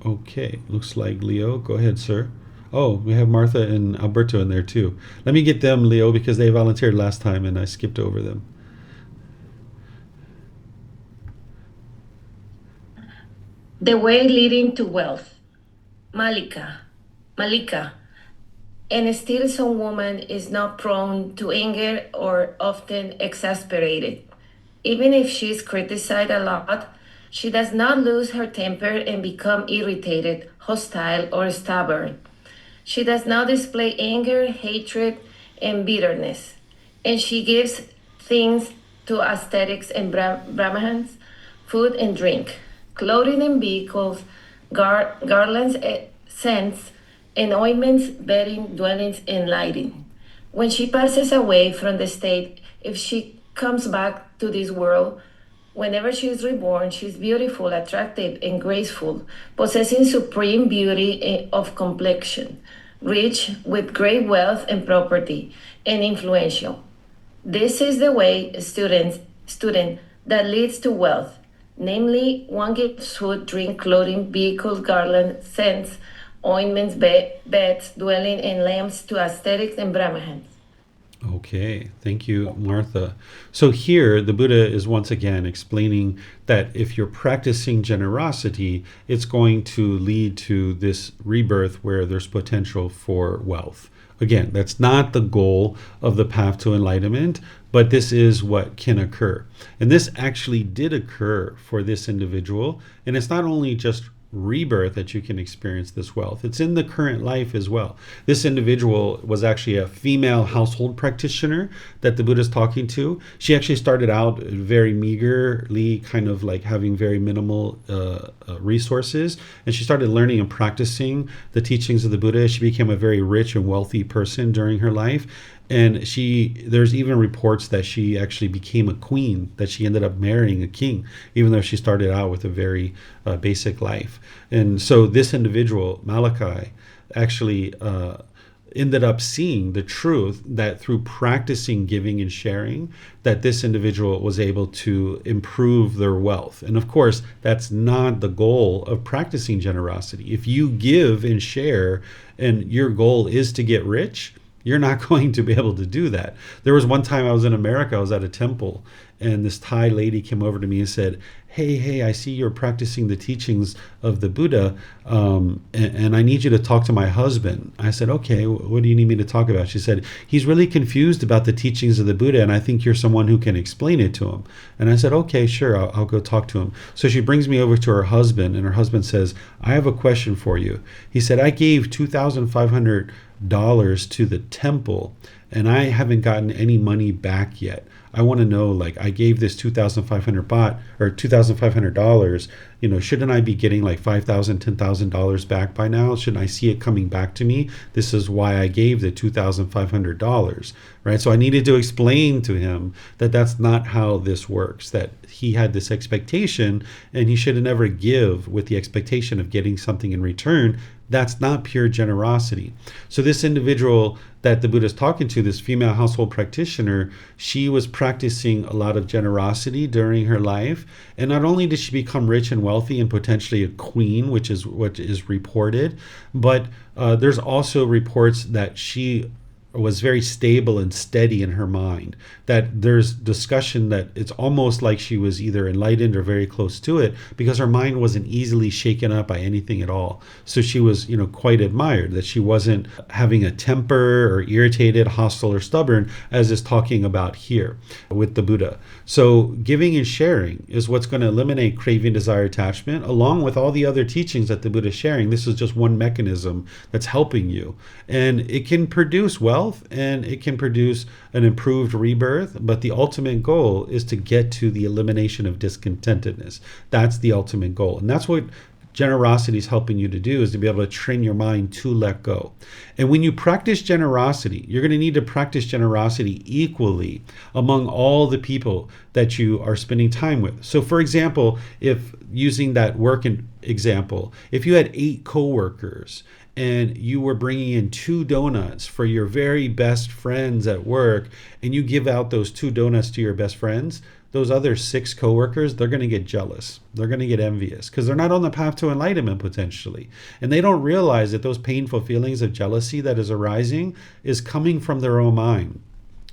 Speaker 2: Okay, looks like Leo. Go ahead, sir. Oh, we have Martha and Alberto in there too. Let me get them, Leo, because they volunteered last time and I skipped over them.
Speaker 4: The way leading to wealth. Malika. And still some woman is not prone to anger or often exasperated. Even if she is criticized a lot, she does not lose her temper and become irritated, hostile, or stubborn. She does not display anger, hatred, and bitterness. And she gives things to ascetics and brahmans, food and drink, clothing and vehicles, garlands, scents, and ointments, bedding, dwellings, and lighting. When she passes away from the state, if she comes back to this world, whenever she is reborn, she is beautiful, attractive, and graceful, possessing supreme beauty of complexion, rich with great wealth and property, and influential. This is the way, student, that leads to wealth. Namely, one gives food, drink, clothing, vehicles, garlands, scents, ointments, beds, dwelling, and lamps to ascetics and brahmans.
Speaker 2: Okay, thank you, Martha. So here, the Buddha is once again explaining that if you're practicing generosity, it's going to lead to this rebirth where there's potential for wealth. Again, that's not the goal of the path to enlightenment, but this is what can occur. And this actually did occur for this individual. And it's not only just rebirth that you can experience this wealth. It's in the current life as well. This individual was actually a female household practitioner that the Buddha is talking to. She actually started out very meagerly, kind of like having very minimal resources, and she started learning and practicing the teachings of the Buddha. She became a very rich and wealthy person during her life. And there's even reports that she actually became a queen, that she ended up marrying a king, even though she started out with a very basic life. And so this individual, Malachi, actually ended up seeing the truth that through practicing giving and sharing, that this individual was able to improve their wealth. And of course, that's not the goal of practicing generosity. If you give and share and your goal is to get rich, You're not going to be able to do that. There was one time I was in America, I was at a temple, and this Thai lady came over to me and said, hey, I see you're practicing the teachings of the Buddha, and I need you to talk to my husband. I said, okay, what do you need me to talk about? She said, he's really confused about the teachings of the Buddha, and I think you're someone who can explain it to him. And I said, okay, sure, I'll go talk to him. So she brings me over to her husband, and her husband says, I have a question for you. He said, I gave $2,500 to the temple, and I haven't gotten any money back yet. I want to know, like, I gave this 2,500 baht or $2,500, shouldn't I be getting like $5,000, $10,000 back by now? Shouldn't I see it coming back to me? This is why I gave the $2,500, right? So I needed to explain to him that that's not how this works, that he had this expectation and he should never give with the expectation of getting something in return. That's not pure generosity. So this individual that the Buddha is talking to, this female household practitioner, she was practicing a lot of generosity during her life. And not only did she become rich and wealthy and potentially a queen, which is what is reported, but there's also reports that she was very stable and steady in her mind, that there's discussion that it's almost like she was either enlightened or very close to it, because her mind wasn't easily shaken up by anything at all. So she was, quite admired, that she wasn't having a temper or irritated, hostile, or stubborn, as is talking about here with the Buddha. So giving and sharing is what's going to eliminate craving, desire, attachment, along with all the other teachings that the Buddha is sharing. This is just one mechanism that's helping you. And it can produce wealth, and it can produce an improved rebirth, but the ultimate goal is to get to the elimination of discontentedness. That's the ultimate goal. And that's what generosity is helping you to do, is to be able to train your mind to let go. And when you practice generosity, you're going to need to practice generosity equally among all the people that you are spending time with. So for example, if using that work example, if you had 8 coworkers and you were bringing in 2 donuts for your very best friends at work, and you give out those 2 donuts to your best friends, those other 6 coworkers, they're going to get jealous. They're going to get envious because they're not on the path to enlightenment potentially. And they don't realize that those painful feelings of jealousy that is arising is coming from their own mind.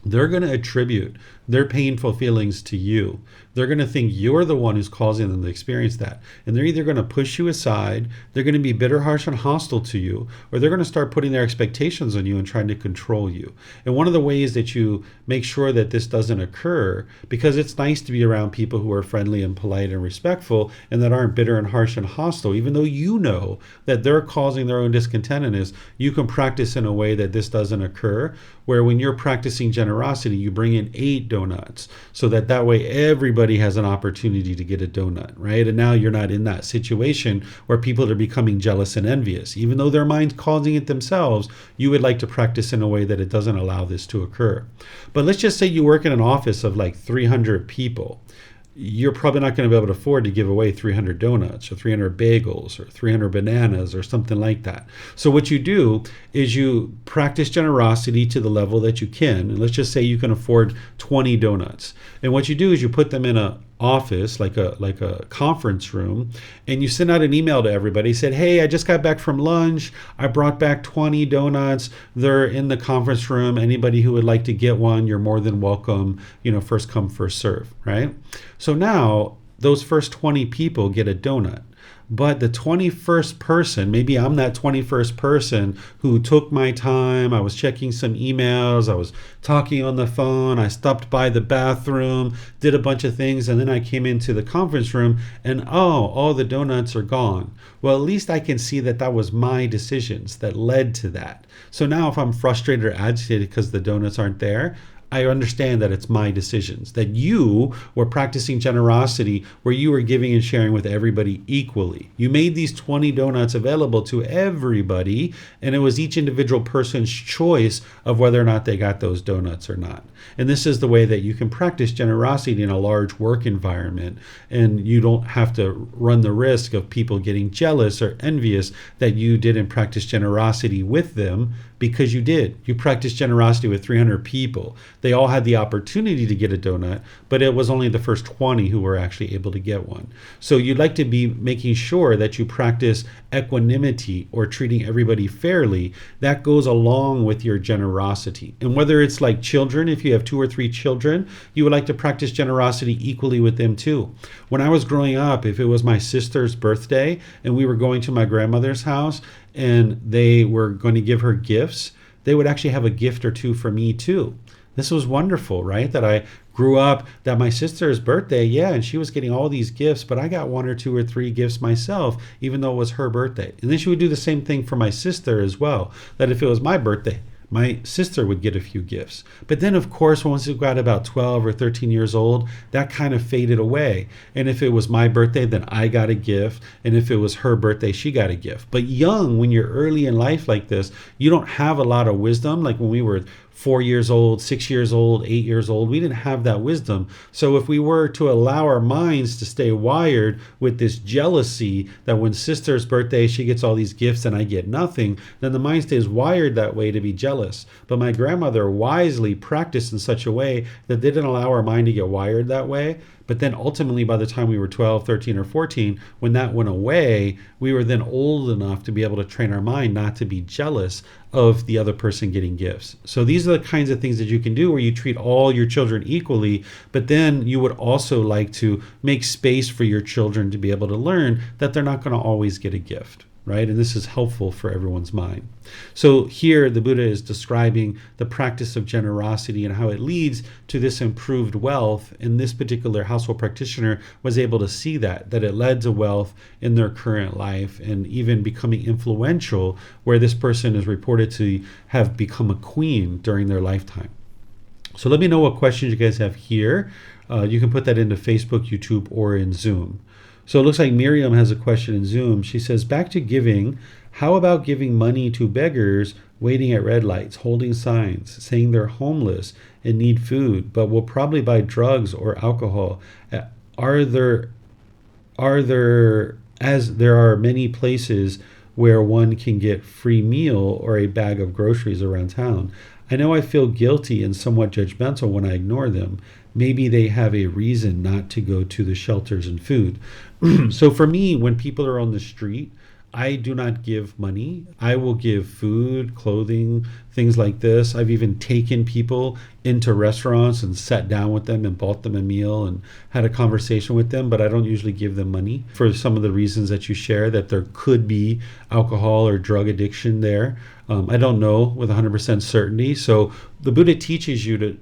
Speaker 2: They're going to attribute their painful feelings to you. They're going to think you're the one who's causing them to experience that. And they're either going to push you aside, they're going to be bitter, harsh, and hostile to you, or they're going to start putting their expectations on you and trying to control you. And one of the ways that you make sure that this doesn't occur, because it's nice to be around people who are friendly and polite and respectful and that aren't bitter and harsh and hostile, even though you know that they're causing their own discontentedness, you can practice in a way that this doesn't occur, where when you're practicing generosity, you bring in 8 donuts so that way everybody has an opportunity to get a donut, right? And now you're not in that situation where people are becoming jealous and envious. Even though their mind's causing it themselves, you would like to practice in a way that it doesn't allow this to occur. But let's just say you work in an office of like 300 people. You're probably not going to be able to afford to give away 300 donuts or 300 bagels or 300 bananas or something like that. So what you do is you practice generosity to the level that you can. And let's just say you can afford 20 donuts. And what you do is you put them in a office, like a conference room, and you send out an email to everybody, said, hey, I just got back from lunch, I brought back 20 donuts, they're in the conference room, anybody who would like to get one, you're more than welcome, first come, first serve, right? So now those first 20 people get a donut. But the 21st person, maybe I'm that 21st person who took my time, I was checking some emails, I was talking on the phone, I stopped by the bathroom, did a bunch of things, and then I came into the conference room and all the donuts are gone. Well, at least I can see that was my decisions that led to that. So now if I'm frustrated or agitated because the donuts aren't there, I understand that it's my decisions, that you were practicing generosity where you were giving and sharing with everybody equally. You made these 20 donuts available to everybody, and it was each individual person's choice of whether or not they got those donuts or not. And this is the way that you can practice generosity in a large work environment, and you don't have to run the risk of people getting jealous or envious that you didn't practice generosity with them, because you did. You practiced generosity with 300 people. They all had the opportunity to get a donut, but it was only the first 20 who were actually able to get one. So you'd like to be making sure that you practice equanimity or treating everybody fairly. That goes along with your generosity. And whether it's like children, if you have 2 or 3 children, you would like to practice generosity equally with them too. When I was growing up, if it was my sister's birthday and we were going to my grandmother's house and they were going to give her gifts, they would actually have a gift or two for me too. This was wonderful, right? That I grew up, that my sister's birthday, yeah, and she was getting all these gifts, but I got 1 or 2 or 3 gifts myself, even though it was her birthday. And then she would do the same thing for my sister as well, that if it was my birthday, my sister would get a few gifts. But then, of course, once we got about 12 or 13 years old, that kind of faded away. And if it was my birthday, then I got a gift. And if it was her birthday, she got a gift. But young, when you're early in life like this, you don't have a lot of wisdom. Like when we were 4 years old, 6 years old, 8 years old, we didn't have that wisdom. So if we were to allow our minds to stay wired with this jealousy that when sister's birthday, she gets all these gifts and I get nothing, then the mind stays wired that way to be jealous. But my grandmother wisely practiced in such a way that didn't allow our mind to get wired that way. But then ultimately, by the time we were 12, 13, or 14, when that went away, we were then old enough to be able to train our mind not to be jealous of the other person getting gifts. So these are the kinds of things that you can do where you treat all your children equally, but then you would also like to make space for your children to be able to learn that they're not going to always get a gift. Right? And this is helpful for everyone's mind. So here the Buddha is describing the practice of generosity and how it leads to this improved wealth. And this particular household practitioner was able to see that it led to wealth in their current life and even becoming influential, where this person is reported to have become a queen during their lifetime. So let me know what questions you guys have here. You can put that into Facebook, YouTube, or in Zoom. So it looks like Miriam has a question in Zoom. She says, back to giving, how about giving money to beggars waiting at red lights, holding signs, saying they're homeless and need food, but will probably buy drugs or alcohol? Are there, as there are many places where one can get free meal or a bag of groceries around town. I know I feel guilty and somewhat judgmental when I ignore them. Maybe they have a reason not to go to the shelters and food. So for me, when people are on the street, I do not give money. I will give food, clothing, things like this. I've even taken people into restaurants and sat down with them and bought them a meal and had a conversation with them, but I don't usually give them money for some of the reasons that you share, that there could be alcohol or drug addiction there. I don't know with 100% certainty. So the Buddha teaches you to,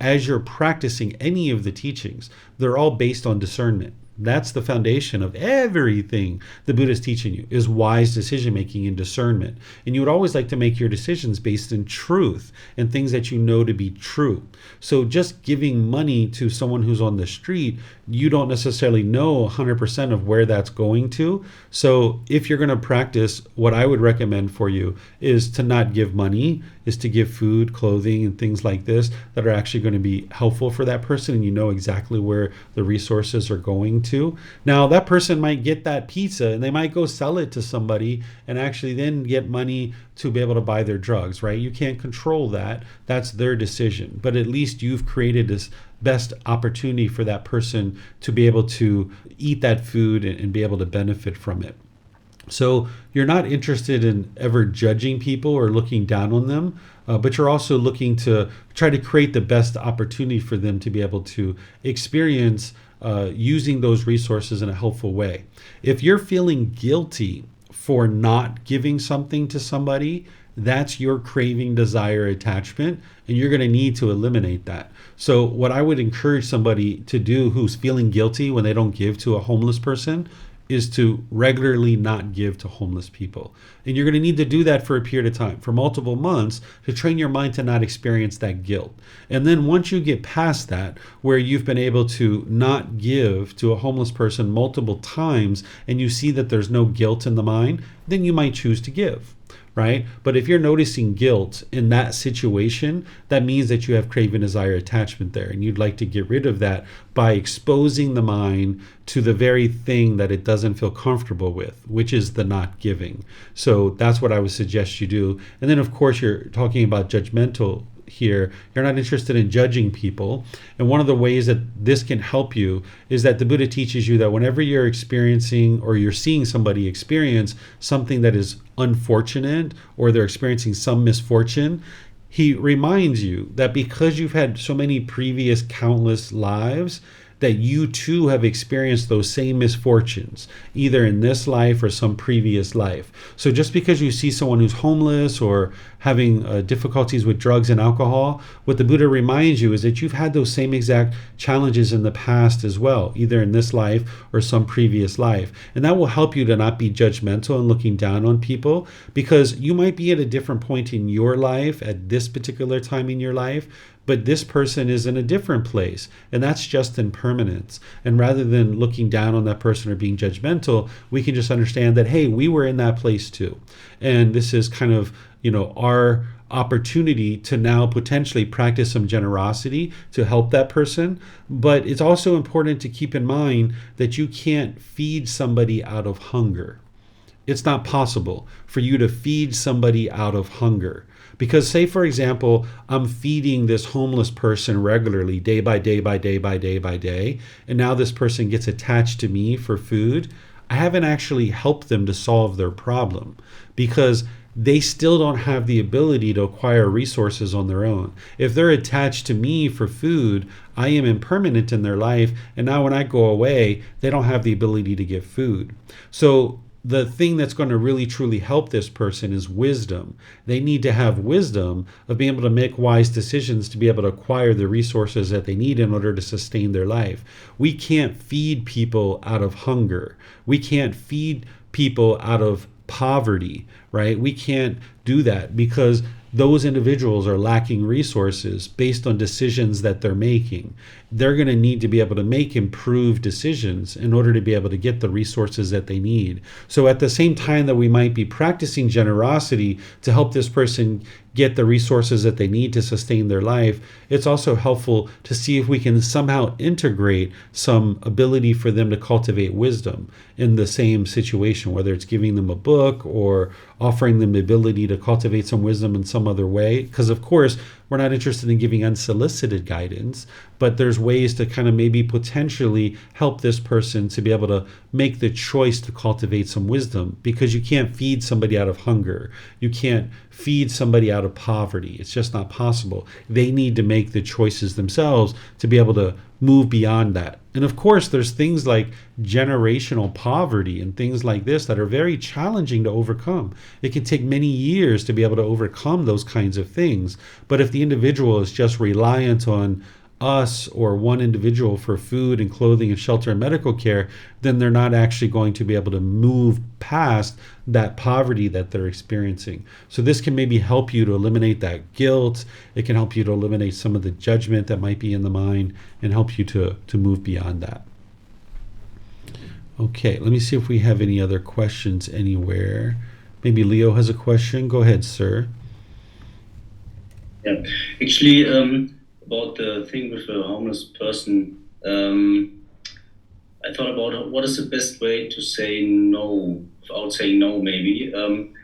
Speaker 2: as you're practicing any of the teachings, they're all based on discernment. That's the foundation of everything the Buddha is teaching you, is wise decision making and discernment. And you would always like to make your decisions based in truth and things that you know to be true. So just giving money to someone who's on the street, you don't necessarily know 100% of where that's going to. So if you're going to practice, what I would recommend for you is to not give money, is to give food, clothing, and things like this that are actually going to be helpful for that person, and you know exactly where the resources are going to. Now, that person might get that pizza and they might go sell it to somebody and actually then get money to be able to buy their drugs, right? You can't control that. That's their decision. But at least you've created this best opportunity for that person to be able to eat that food and be able to benefit from it. So you're not interested in ever judging people or looking down on them, but you're also looking to try to create the best opportunity for them to be able to experience using those resources in a helpful way. If you're feeling guilty for not giving something to somebody, that's your craving, desire, attachment, and you're going to need to eliminate that. So what I would encourage somebody to do who's feeling guilty when they don't give to a homeless person is to regularly not give to homeless people. And you're going to need to do that for a period of time, for multiple months, to train your mind to not experience that guilt. And then once you get past that, where you've been able to not give to a homeless person multiple times, and you see that there's no guilt in the mind, then you might choose to give. Right? But if you're noticing guilt in that situation, that means that you have craving, desire, attachment there. And you'd like to get rid of that by exposing the mind to the very thing that it doesn't feel comfortable with, which is the not giving. So that's what I would suggest you do. And then, of course, you're talking about judgmental here. You're not interested in judging people. And one of the ways that this can help you is that the Buddha teaches you that whenever you're experiencing or you're seeing somebody experience something that is unfortunate, or they're experiencing some misfortune, he reminds you that because you've had so many previous countless lives, that you too have experienced those same misfortunes, either in this life or some previous life. So just because you see someone who's homeless or having difficulties with drugs and alcohol, what the Buddha reminds you is that you've had those same exact challenges in the past as well, either in this life or some previous life. And that will help you to not be judgmental and looking down on people, because you might be at a different point in your life at this particular time in your life, but this person is in a different place, and that's just impermanence. And rather than looking down on that person or being judgmental, we can just understand that, hey, we were in that place too. And this is kind of, our opportunity to now potentially practice some generosity to help that person. But it's also important to keep in mind that you can't feed somebody out of hunger. It's not possible for you to feed somebody out of hunger. Because say, for example, I'm feeding this homeless person regularly, day by day by day by day by day, and now this person gets attached to me for food. I haven't actually helped them to solve their problem, because they still don't have the ability to acquire resources on their own. If they're attached to me for food, I am impermanent in their life, and now when I go away, they don't have the ability to get food. So the thing that's going to really truly help this person is wisdom. They need to have wisdom of being able to make wise decisions to be able to acquire the resources that they need in order to sustain their life. We can't feed people out of hunger. We can't feed people out of poverty, right? We can't do that, because those individuals are lacking resources based on decisions that they're making. They're going to need to be able to make improved decisions in order to be able to get the resources that they need. So at the same time that we might be practicing generosity to help this person get the resources that they need to sustain their life, it's also helpful to see if we can somehow integrate some ability for them to cultivate wisdom in the same situation, whether it's giving them a book or offering them the ability to cultivate some wisdom in some other way. Because of course, we're not interested in giving unsolicited guidance, but there's ways to kind of maybe potentially help this person to be able to make the choice to cultivate some wisdom, because you can't feed somebody out of hunger. You can't feed somebody out of poverty. It's just not possible. They need to make the choices themselves to be able to move beyond that. And of course, there's things like generational poverty and things like this that are very challenging to overcome. It can take many years to be able to overcome those kinds of things. But if the individual is just reliant on us or one individual for food and clothing and shelter and medical care, then they're not actually going to be able to move past that poverty that they're experiencing. So this can maybe help you to eliminate that guilt. It can help you to eliminate some of the judgment that might be in the mind and help you to move beyond that. Okay, let me see if we have any other questions anywhere. Maybe Leo has a question. Go ahead, sir.
Speaker 3: Yeah, actually, about the thing with the homeless person, I thought about what is the best way to say no, without saying no, maybe.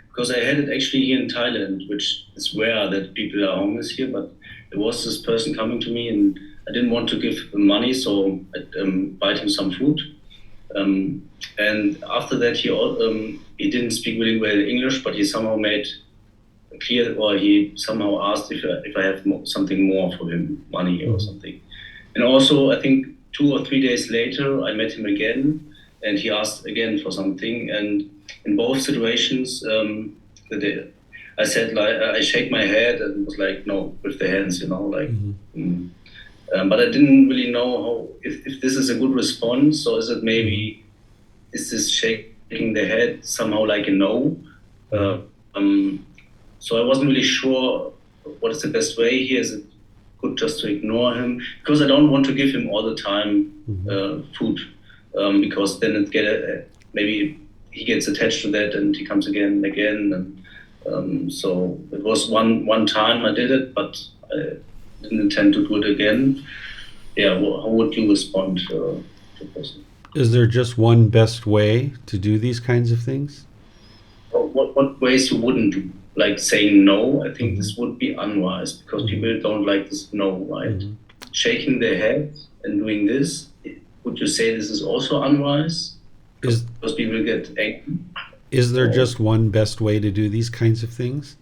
Speaker 3: Because I had it actually here in Thailand, which is rare that people are homeless here, but there was this person coming to me and I didn't want to give him money, so I bought him some food. And after that, he didn't speak really well English, but he somehow made clear, or he somehow asked if I have something more for him, money or something. And also, I think 2 or 3 days later, I met him again, and he asked again for something. And in both situations, I said, like, I shake my head and was like, no, with the hands, like. But I didn't really know if this is a good response, or is it maybe, is this shaking the head somehow like a no? So I wasn't really sure what is the best way here. Is it good just to ignore him? Because I don't want to give him all the time food, because then maybe he gets attached to that and he comes again and again. And so it was one time I did it, but I didn't intend to do it again. Yeah, how would you respond to the person?
Speaker 2: Is there just one best way to do these kinds of things?
Speaker 3: What ways you wouldn't do? like saying no, I think this would be unwise because people don't like this no, right? Shaking their head and doing this, would you say this is also unwise? Because people get angry?
Speaker 2: Is there just one best way to do these kinds of things?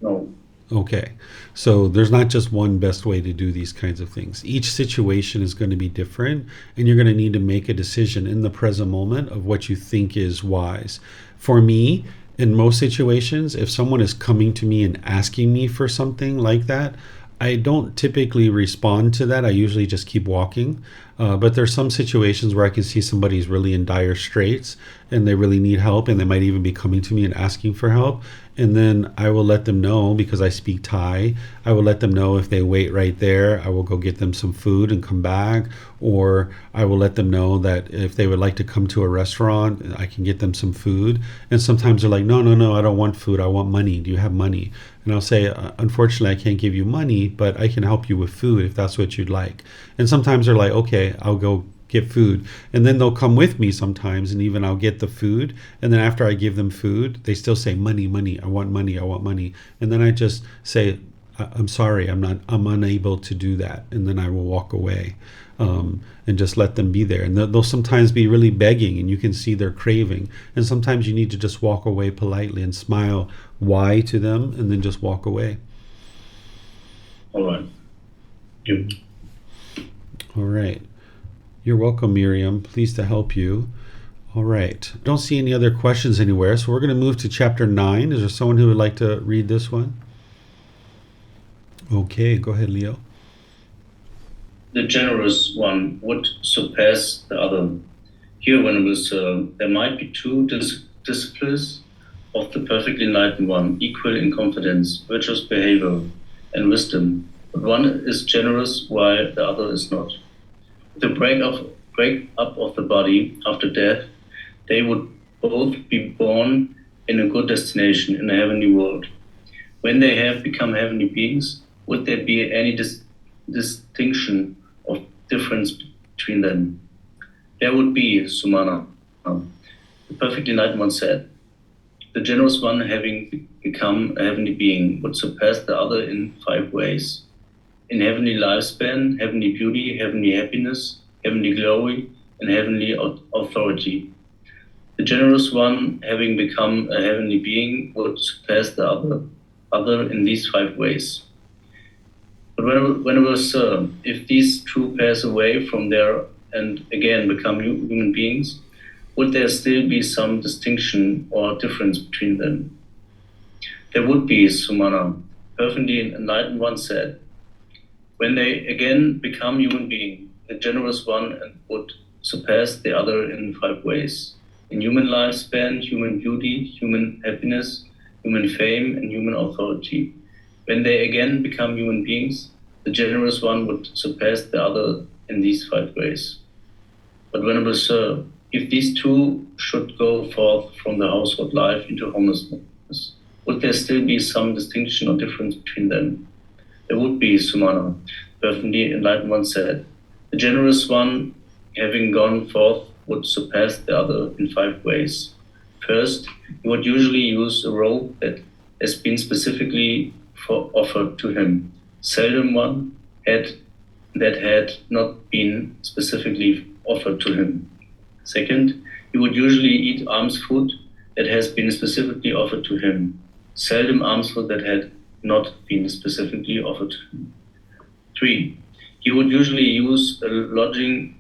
Speaker 3: No.
Speaker 2: Okay, so there's not just one best way to do these kinds of things. Each situation is going to be different, and you're going to need to make a decision in the present moment of what you think is wise. For me, in most situations, if someone is coming to me and asking me for something like that, I don't typically respond to that. I usually just keep walking. But there's some situations where I can see somebody's really in dire straits and they really need help, and they might even be coming to me and asking for help. And then I will let them know, because I speak Thai, I will let them know if they wait right there, I will go get them some food and come back. Or I will let them know that if they would like to come to a restaurant, I can get them some food. And sometimes they're like, no, I don't want food. I want money. Do you have money? And I'll say, unfortunately, I can't give you money, but I can help you with food if that's what you'd like. And sometimes they're like, okay, I'll go get food. And then they'll come with me sometimes, and even I'll get the food. And then after I give them food, they still say, money, I want money. And then I just say, I'm sorry, I'm unable to do that. And then I will walk away. And just let them be there. And they'll sometimes be really begging, and you can see they're craving. And sometimes you need to just walk away politely and smile why to them, and then just walk away.
Speaker 3: All right. Good.
Speaker 2: All right. You're welcome, Miriam. Pleased to help you. All right. Don't see any other questions anywhere, so we're going to move to chapter 9. Is there someone who would like to read this one? Okay, go ahead, Leo.
Speaker 3: The generous one would surpass the other. Here, Venerable Sir, there might be two disciples of the perfectly enlightened one, equal in confidence, virtuous behavior, and wisdom. But one is generous while the other is not. With the break up of the body after death, they would both be born in a good destination in a heavenly world. When they have become heavenly beings, would there be any distinction of difference between them? There would be, Sumana. The perfectly enlightened one said, the generous one, having become a heavenly being, would surpass the other in 5 ways. In heavenly lifespan, heavenly beauty, heavenly happiness, heavenly glory, and heavenly authority. The generous one, having become a heavenly being, would surpass the other in these 5 ways. But whenever, Sir, if these two pass away from there and again become human beings, would there still be some distinction or difference between them? There would be, Sumana. Perfectly enlightened one said, when they again become human being, the generous one would surpass the other in 5 ways. In human lifespan, human beauty, human happiness, human fame, and human authority. When they again become human beings, the generous one would surpass the other in these 5 ways. But Venerable Sir, if these two should go forth from the household life into homelessness, would there still be some distinction or difference between them? There would be, Sumana. Perfectly enlightened one said, the generous one, having gone forth, would surpass the other in 5 ways. First, he would usually use a robe that has been specifically offered to him. Seldom one that had not been specifically offered to him. Second, he would usually eat alms food that has been specifically offered to him. Seldom alms food that had not been specifically offered to him. 3, he would usually use a lodging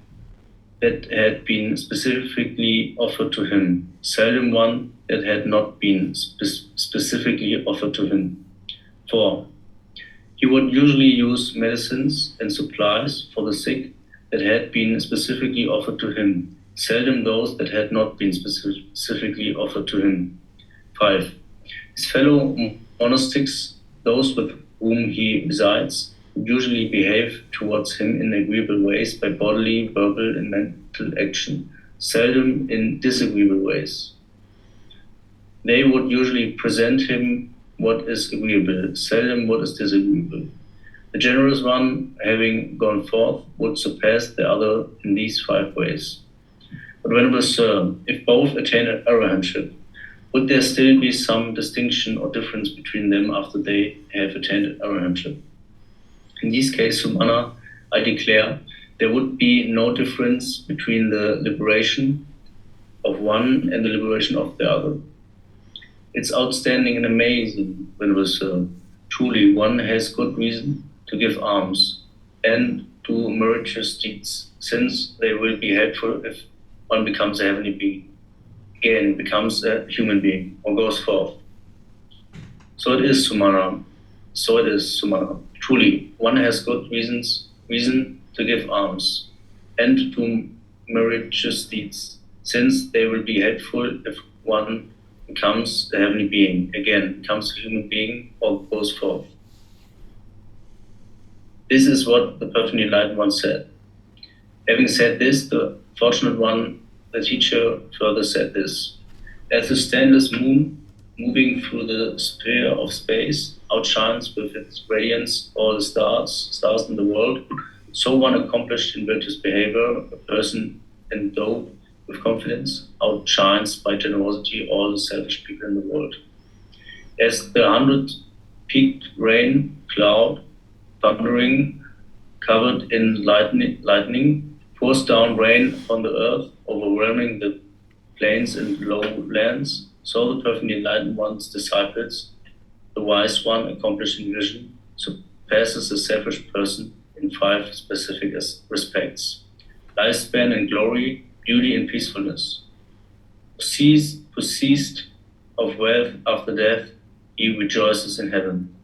Speaker 3: that had been specifically offered to him. Seldom one that had not been specifically offered to him. 4, he would usually use medicines and supplies for the sick that had been specifically offered to him, seldom those that had not been specifically offered to him. 5, his fellow monastics, those with whom he resides, would usually behave towards him in agreeable ways by bodily, verbal, and mental action, seldom in disagreeable ways. They would usually present him what is agreeable, seldom what is disagreeable. The generous one, having gone forth, would surpass the other in these 5 ways. But Venerable Sir, if both attain arahantship, would there still be some distinction or difference between them after they have attained arahantship? In this case, Sumana, I declare, there would be no difference between the liberation of one and the liberation of the other. It's outstanding and amazing, Venerable. Truly, one has good reason to give alms and do meritorious deeds, since they will be helpful if one becomes a heavenly being, again becomes a human being, or goes forth. So it is, Sumana. So it is, Sumana. Truly, one has good reason to give alms and to do meritorious deeds, since they will be helpful if one becomes a heavenly being, again becomes a human being, or goes forth. This is what the perfectly enlightened one said. Having said this, the fortunate one, the teacher, further said this: as the standless moon, moving through the sphere of space, outshines with its radiance all the stars in the world, so one accomplished in virtuous behavior, a person endowed with confidence, outshines by generosity all the selfish people in the world. As the 100-peaked rain cloud, thundering, covered in lightning, pours down rain on the earth, overwhelming the plains and lowlands, so the perfectly enlightened one's disciples, the wise one accomplished in vision, surpasses the selfish person in 5 specific respects: lifespan and glory, beauty and peacefulness. Possessed of wealth after death, he rejoices in heaven.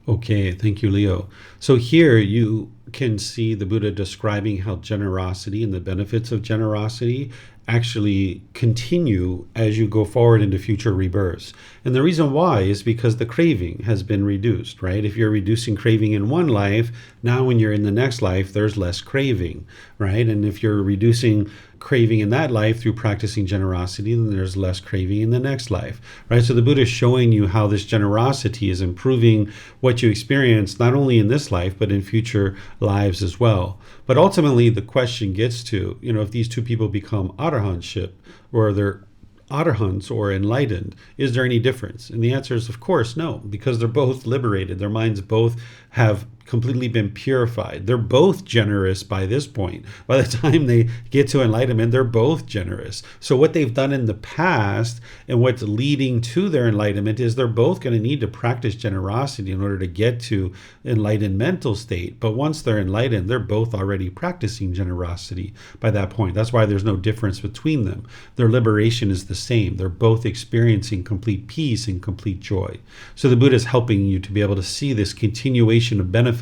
Speaker 2: Okay, thank you, Leo. So here you can see the Buddha describing how generosity and the benefits of generosity actually continue as you go forward into future rebirths. And the reason why is because the craving has been reduced, right? If you're reducing craving in one life, now when you're in the next life, there's less craving, right? And if you're reducing craving in that life through practicing generosity, then there's less craving in the next life, right? So the Buddha is showing you how this generosity is improving what you experience, not only in this life, but in future lives as well. But ultimately, the question gets to, if these two people become arahantship, or they're arahants or enlightened, is there any difference? And the answer is, of course, no, because they're both liberated. Their minds both have completely been purified. They're both generous by this point. By the time they get to enlightenment, they're both generous. So what they've done in the past and what's leading to their enlightenment is they're both going to need to practice generosity in order to get to enlightened mental state. But once they're enlightened, they're both already practicing generosity by that point. That's why there's no difference between them. Their liberation is the same. They're both experiencing complete peace and complete joy. So the Buddha is helping you to be able to see this continuation of benefits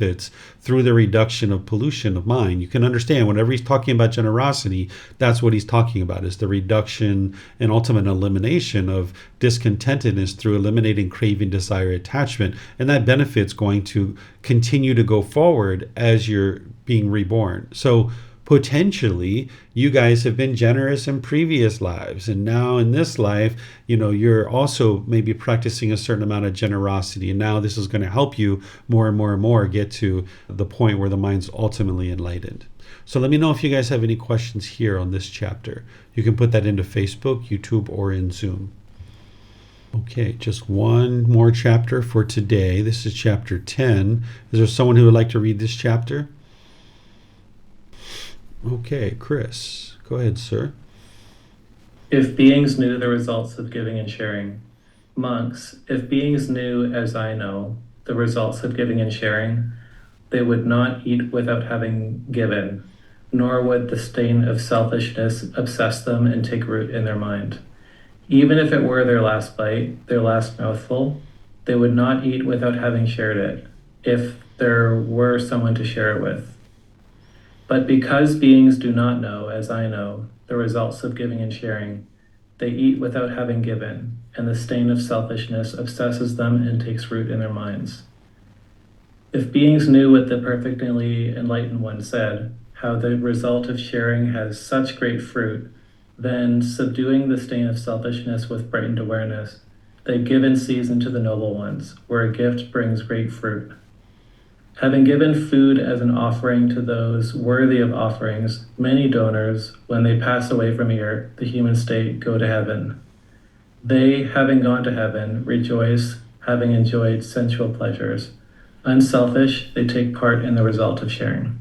Speaker 2: through the reduction of pollution of mind. You can understand whenever he's talking about generosity, that's what he's talking about, is the reduction and ultimate elimination of discontentedness through eliminating craving, desire, attachment. And that benefit's going to continue to go forward as you're being reborn. So potentially you guys have been generous in previous lives, and now in this life, you're also maybe practicing a certain amount of generosity, and now this is going to help you more and more and more get to the point where the mind's ultimately enlightened. So let me know if you guys have any questions here on this chapter. You can put that into Facebook, YouTube, or in Zoom. Okay, just one more chapter for today. This is chapter 10. Is there someone who would like to read this chapter? Okay, Chris, go ahead, sir.
Speaker 6: If beings knew the results of giving and sharing. Monks, if beings knew, as I know, the results of giving and sharing, they would not eat without having given, nor would the stain of selfishness obsess them and take root in their mind. Even if it were their last bite, their last mouthful, they would not eat without having shared it, if there were someone to share it with. But because beings do not know, as I know, the results of giving and sharing, they eat without having given, and the stain of selfishness obsesses them and takes root in their minds. If beings knew what the perfectly enlightened one said, how the result of sharing has such great fruit, then, subduing the stain of selfishness with brightened awareness, they give in season to the noble ones, where a gift brings great fruit. Having given food as an offering to those worthy of offerings, many donors, when they pass away from here, the human state, go to heaven. They, having gone to heaven, rejoice, having enjoyed sensual pleasures. Unselfish, they take part in the result of sharing.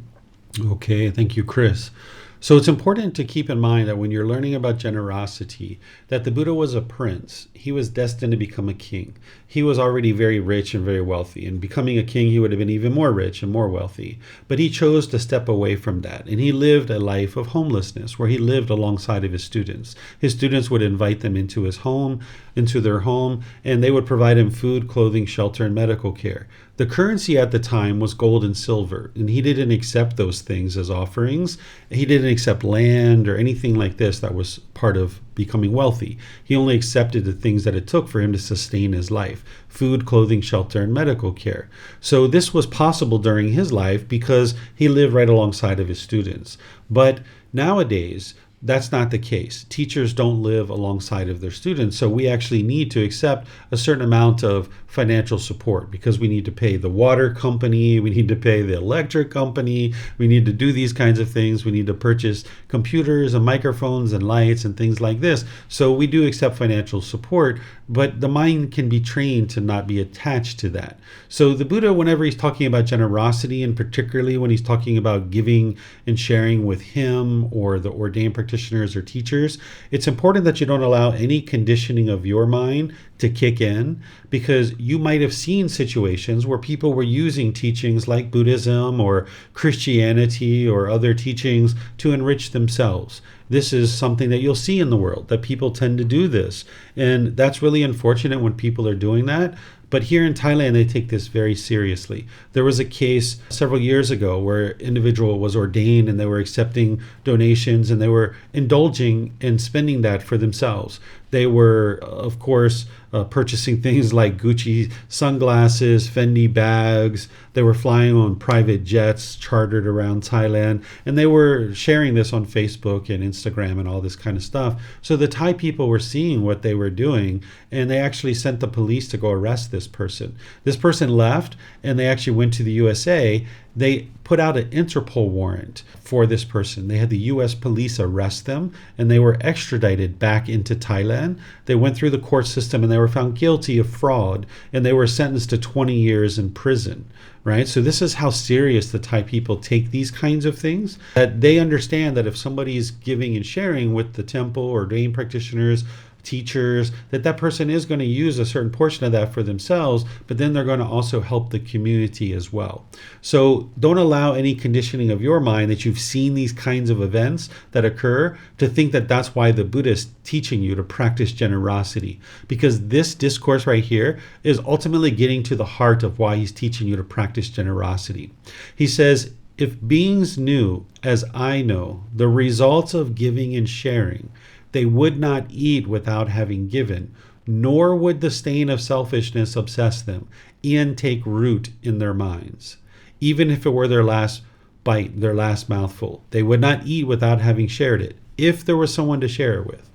Speaker 2: Okay, thank you, Chris. So it's important to keep in mind that when you're learning about generosity, that the Buddha was a prince. He was destined to become a king. He was already very rich and very wealthy, and becoming a king, he would have been even more rich and more wealthy. But he chose to step away from that, and he lived a life of homelessness, where he lived alongside of his students. His students would invite them into their home, and they would provide him food, clothing, shelter, and medical care. The currency at the time was gold and silver, and he didn't accept those things as offerings. He didn't accept land or anything like this that was part of becoming wealthy. He only accepted the things that it took for him to sustain his life: food, clothing, shelter, and medical care. So this was possible during his life because he lived right alongside of his students. But nowadays, that's not the case. Teachers don't live alongside of their students, so we actually need to accept a certain amount of financial support because we need to pay the water company, we need to pay the electric company, we need to do these kinds of things, we need to purchase computers and microphones and lights and things like this. So we do accept financial support, but the mind can be trained to not be attached to that. So the Buddha, whenever he's talking about generosity, and particularly when he's talking about giving and sharing with him or the ordained practitioners or teachers, it's important that you don't allow any conditioning of your mind to kick in, because you might have seen situations where people were using teachings like Buddhism or Christianity or other teachings to enrich themselves. This is something that you'll see in the world, that people tend to do this. And that's really unfortunate when people are doing that. But here in Thailand, they take this very seriously. There was a case several years ago where an individual was ordained and they were accepting donations and they were indulging and spending that for themselves. They were, of course, purchasing things like Gucci sunglasses, Fendi bags. They were flying on private jets chartered around Thailand, and they were sharing this on Facebook and Instagram and all this kind of stuff. So the Thai people were seeing what they were doing, and they actually sent the police to go arrest this person. This person left, and they actually went to the USA. They put out an Interpol warrant for this person. They had the US police arrest them, and they were extradited back into Thailand. They went through the court system and they were found guilty of fraud, and they were sentenced to 20 years in prison. Right? So this is how serious the Thai people take these kinds of things, that they understand that if somebody is giving and sharing with the temple or ordained practitioners, teachers, that person is going to use a certain portion of that for themselves, but then they're going to also help the community as well. So don't allow any conditioning of your mind that you've seen these kinds of events that occur to think that that's why the Buddha is teaching you to practice generosity, because this discourse right here is ultimately getting to the heart of why he's teaching you to practice generosity. He says, if beings knew, as I know, the results of giving and sharing, they would not eat without having given, nor would the stain of selfishness obsess them and take root in their minds. Even if it were their last bite, their last mouthful, they would not eat without having shared it, if there was someone to share it with.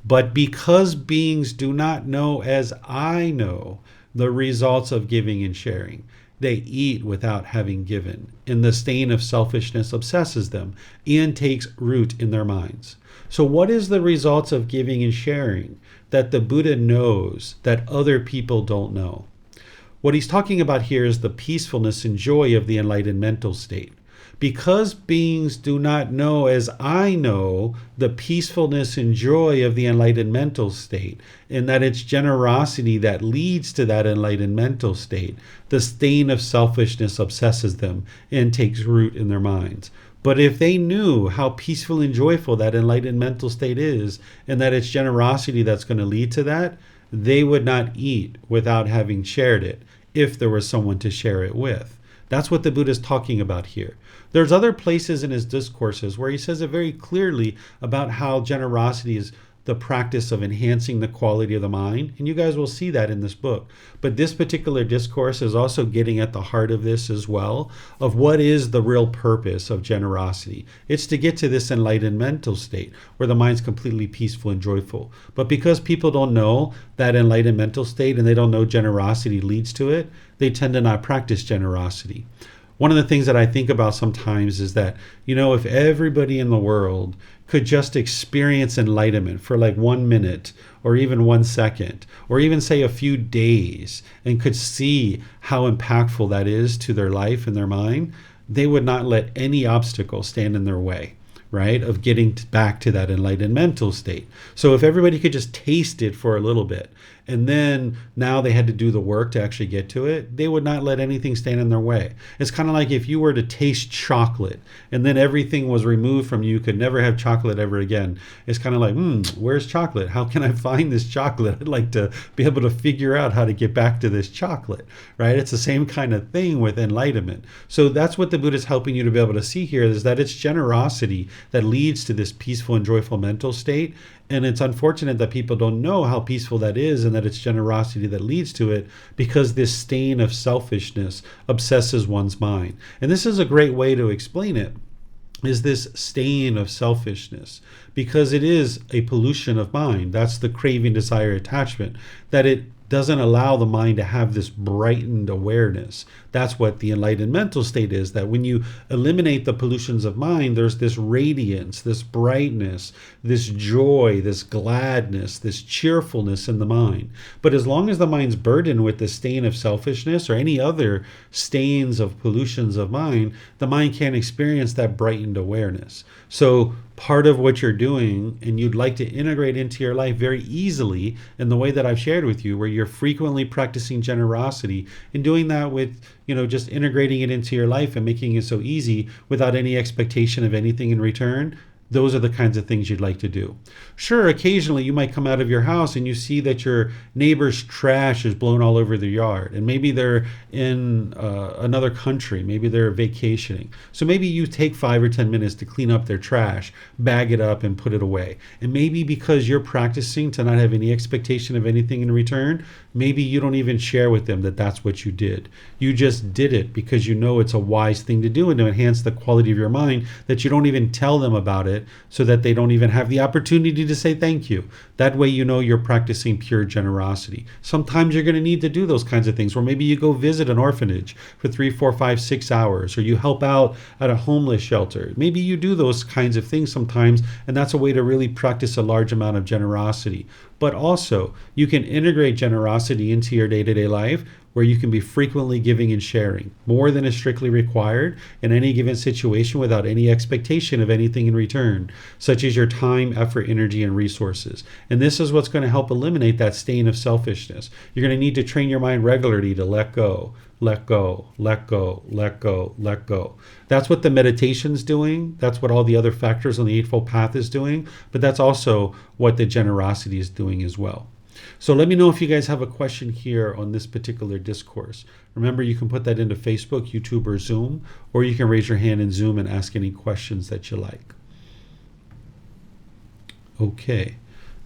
Speaker 2: But because beings do not know, as I know, the results of giving and sharing, they eat without having given, and the stain of selfishness obsesses them and takes root in their minds. So what is the results of giving and sharing that the Buddha knows that other people don't know? What he's talking about here is the peacefulness and joy of the enlightened mental state. Because beings do not know, as I know, the peacefulness and joy of the enlightened mental state, and that it's generosity that leads to that enlightened mental state, the stain of selfishness obsesses them and takes root in their minds. But if they knew how peaceful and joyful that enlightened mental state is, and that it's generosity that's going to lead to that, they would not eat without having shared it, if there was someone to share it with. That's what the Buddha is talking about here. There's other places in his discourses where he says it very clearly about how generosity is the practice of enhancing the quality of the mind, and you guys will see that in this book. But this particular discourse is also getting at the heart of this as well, of what is the real purpose of generosity. It's to get to this enlightened mental state where the mind's completely peaceful and joyful. But because people don't know that enlightened mental state, and they don't know generosity leads to it, they tend to not practice generosity. One of the things that I think about sometimes is that, if everybody in the world could just experience enlightenment for like 1 minute or even 1 second or even say a few days and could see how impactful that is to their life and their mind, they would not let any obstacle stand in their way, right, of getting back to that enlightened mental state. So if everybody could just taste it for a little bit, and then now they had to do the work to actually get to it, they would not let anything stand in their way. It's kind of like if you were to taste chocolate and then everything was removed from you, could never have chocolate ever again. It's kind of like, where's chocolate? How can I find this chocolate? I'd like to be able to figure out how to get back to this chocolate, right? It's the same kind of thing with enlightenment. So that's what the Buddha is helping you to be able to see here, is that it's generosity that leads to this peaceful and joyful mental state. And it's unfortunate that people don't know how peaceful that is and that it's generosity that leads to it, because this stain of selfishness obsesses one's mind. And this is a great way to explain it, is this stain of selfishness, because it is a pollution of mind. That's the craving, desire, attachment, that it doesn't allow the mind to have this brightened awareness. That's what the enlightened mental state is, that when you eliminate the pollutions of mind, there's this radiance, this brightness, this joy, this gladness, this cheerfulness in the mind. But as long as the mind's burdened with the stain of selfishness or any other stains of pollutions of mind, the mind can't experience that brightened awareness. So part of what you're doing, and you'd like to integrate into your life very easily in the way that I've shared with you, where you're frequently practicing generosity and doing that with, just integrating it into your life and making it so easy without any expectation of anything in return. Those are the kinds of things you'd like to do. Sure, occasionally you might come out of your house and you see that your neighbor's trash is blown all over their yard. And maybe they're in another country. Maybe they're vacationing. So maybe you take 5 or 10 minutes to clean up their trash, bag it up and put it away. And maybe because you're practicing to not have any expectation of anything in return, maybe you don't even share with them that that's what you did. You just did it because you know it's a wise thing to do and to enhance the quality of your mind, that you don't even tell them about it, so that they don't even have the opportunity to say thank you. That way you know you're practicing pure generosity. Sometimes you're going to need to do those kinds of things, where maybe you go visit an orphanage for 3, 4, 5, 6 hours, or you help out at a homeless shelter. Maybe you do those kinds of things sometimes, and that's a way to really practice a large amount of generosity. But also, you can integrate generosity into your day-to-day life, where you can be frequently giving and sharing, more than is strictly required in any given situation, without any expectation of anything in return, such as your time, effort, energy, and resources. And this is what's going to help eliminate that stain of selfishness. You're going to need to train your mind regularly to let go, let go, let go, let go, let go. That's what the meditation's doing. That's what all the other factors on the Eightfold Path is doing. But that's also what the generosity is doing as well. So let me know if you guys have a question here on this particular discourse. Remember, you can put that into Facebook, YouTube, or Zoom, or you can raise your hand in Zoom and ask any questions that you like. Okay,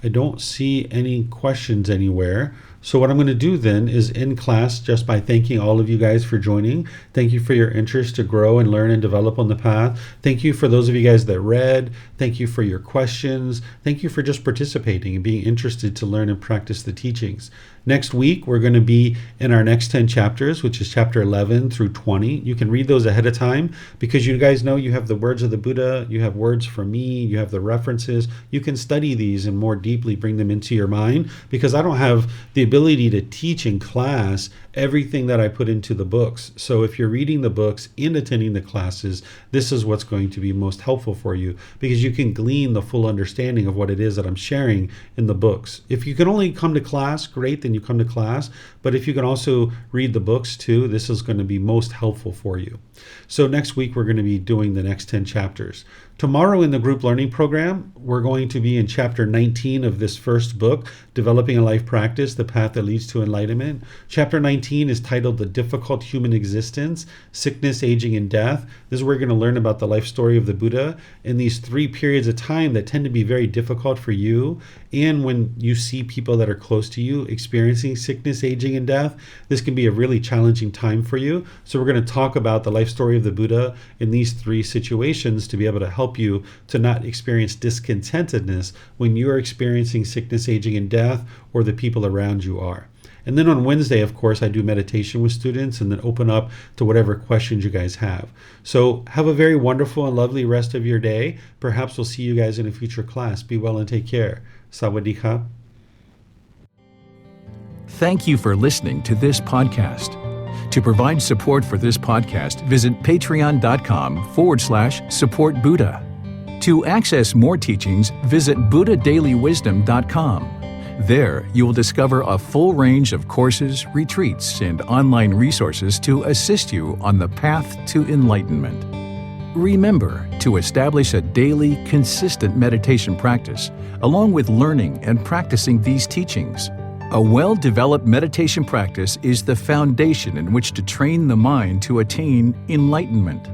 Speaker 2: I don't see any questions anywhere. So what I'm going to do then is end class just by thanking all of you guys for joining. Thank you for your interest to grow and learn and develop on the path. Thank you for those of you guys that read. Thank you for your questions. Thank you for just participating and being interested to learn and practice the teachings. Next week, we're going to be in our next 10 chapters, which is chapter 11 through 20. You can read those ahead of time, because you guys know you have the words of the Buddha, you have words from me, you have the references. You can study these and more deeply bring them into your mind, because I don't have the ability to teach in class everything that I put into the books. So if you're reading the books and attending the classes, this is what's going to be most helpful for you, because you can glean the full understanding of what it is that I'm sharing in the books. If you can only come to class, great, then you come to class. But if you can also read the books too, this is going to be most helpful for you. So next week, we're going to be doing the next 10 chapters. Tomorrow in the group learning program, we're going to be in chapter 19 of this first book, Developing a Life Practice, The Path That Leads to Enlightenment. Chapter 19 is titled The Difficult Human Existence, Sickness, Aging, and Death. This is where we're going to learn about the life story of the Buddha in these 3 periods of time that tend to be very difficult for you. And when you see people that are close to you experiencing sickness, aging, and death, this can be a really challenging time for you. So we're going to talk about the life story of the Buddha in these 3 situations to be able to help you to not experience discontentedness when you're experiencing sickness, aging, and death, or the people around you are. And then on Wednesday, of course, I do meditation with students and then open up to whatever questions you guys have. So have a very wonderful and lovely rest of your day. Perhaps we'll see you guys in a future class. Be well and take care. Sawadee-ka.
Speaker 1: Thank you for listening to this podcast. To provide support for this podcast, visit patreon.com/support Buddha. To access more teachings, visit buddhadailywisdom.com. There, you will discover a full range of courses, retreats, and online resources to assist you on the path to enlightenment. Remember to establish a daily, consistent meditation practice, along with learning and practicing these teachings. A well-developed meditation practice is the foundation in which to train the mind to attain enlightenment.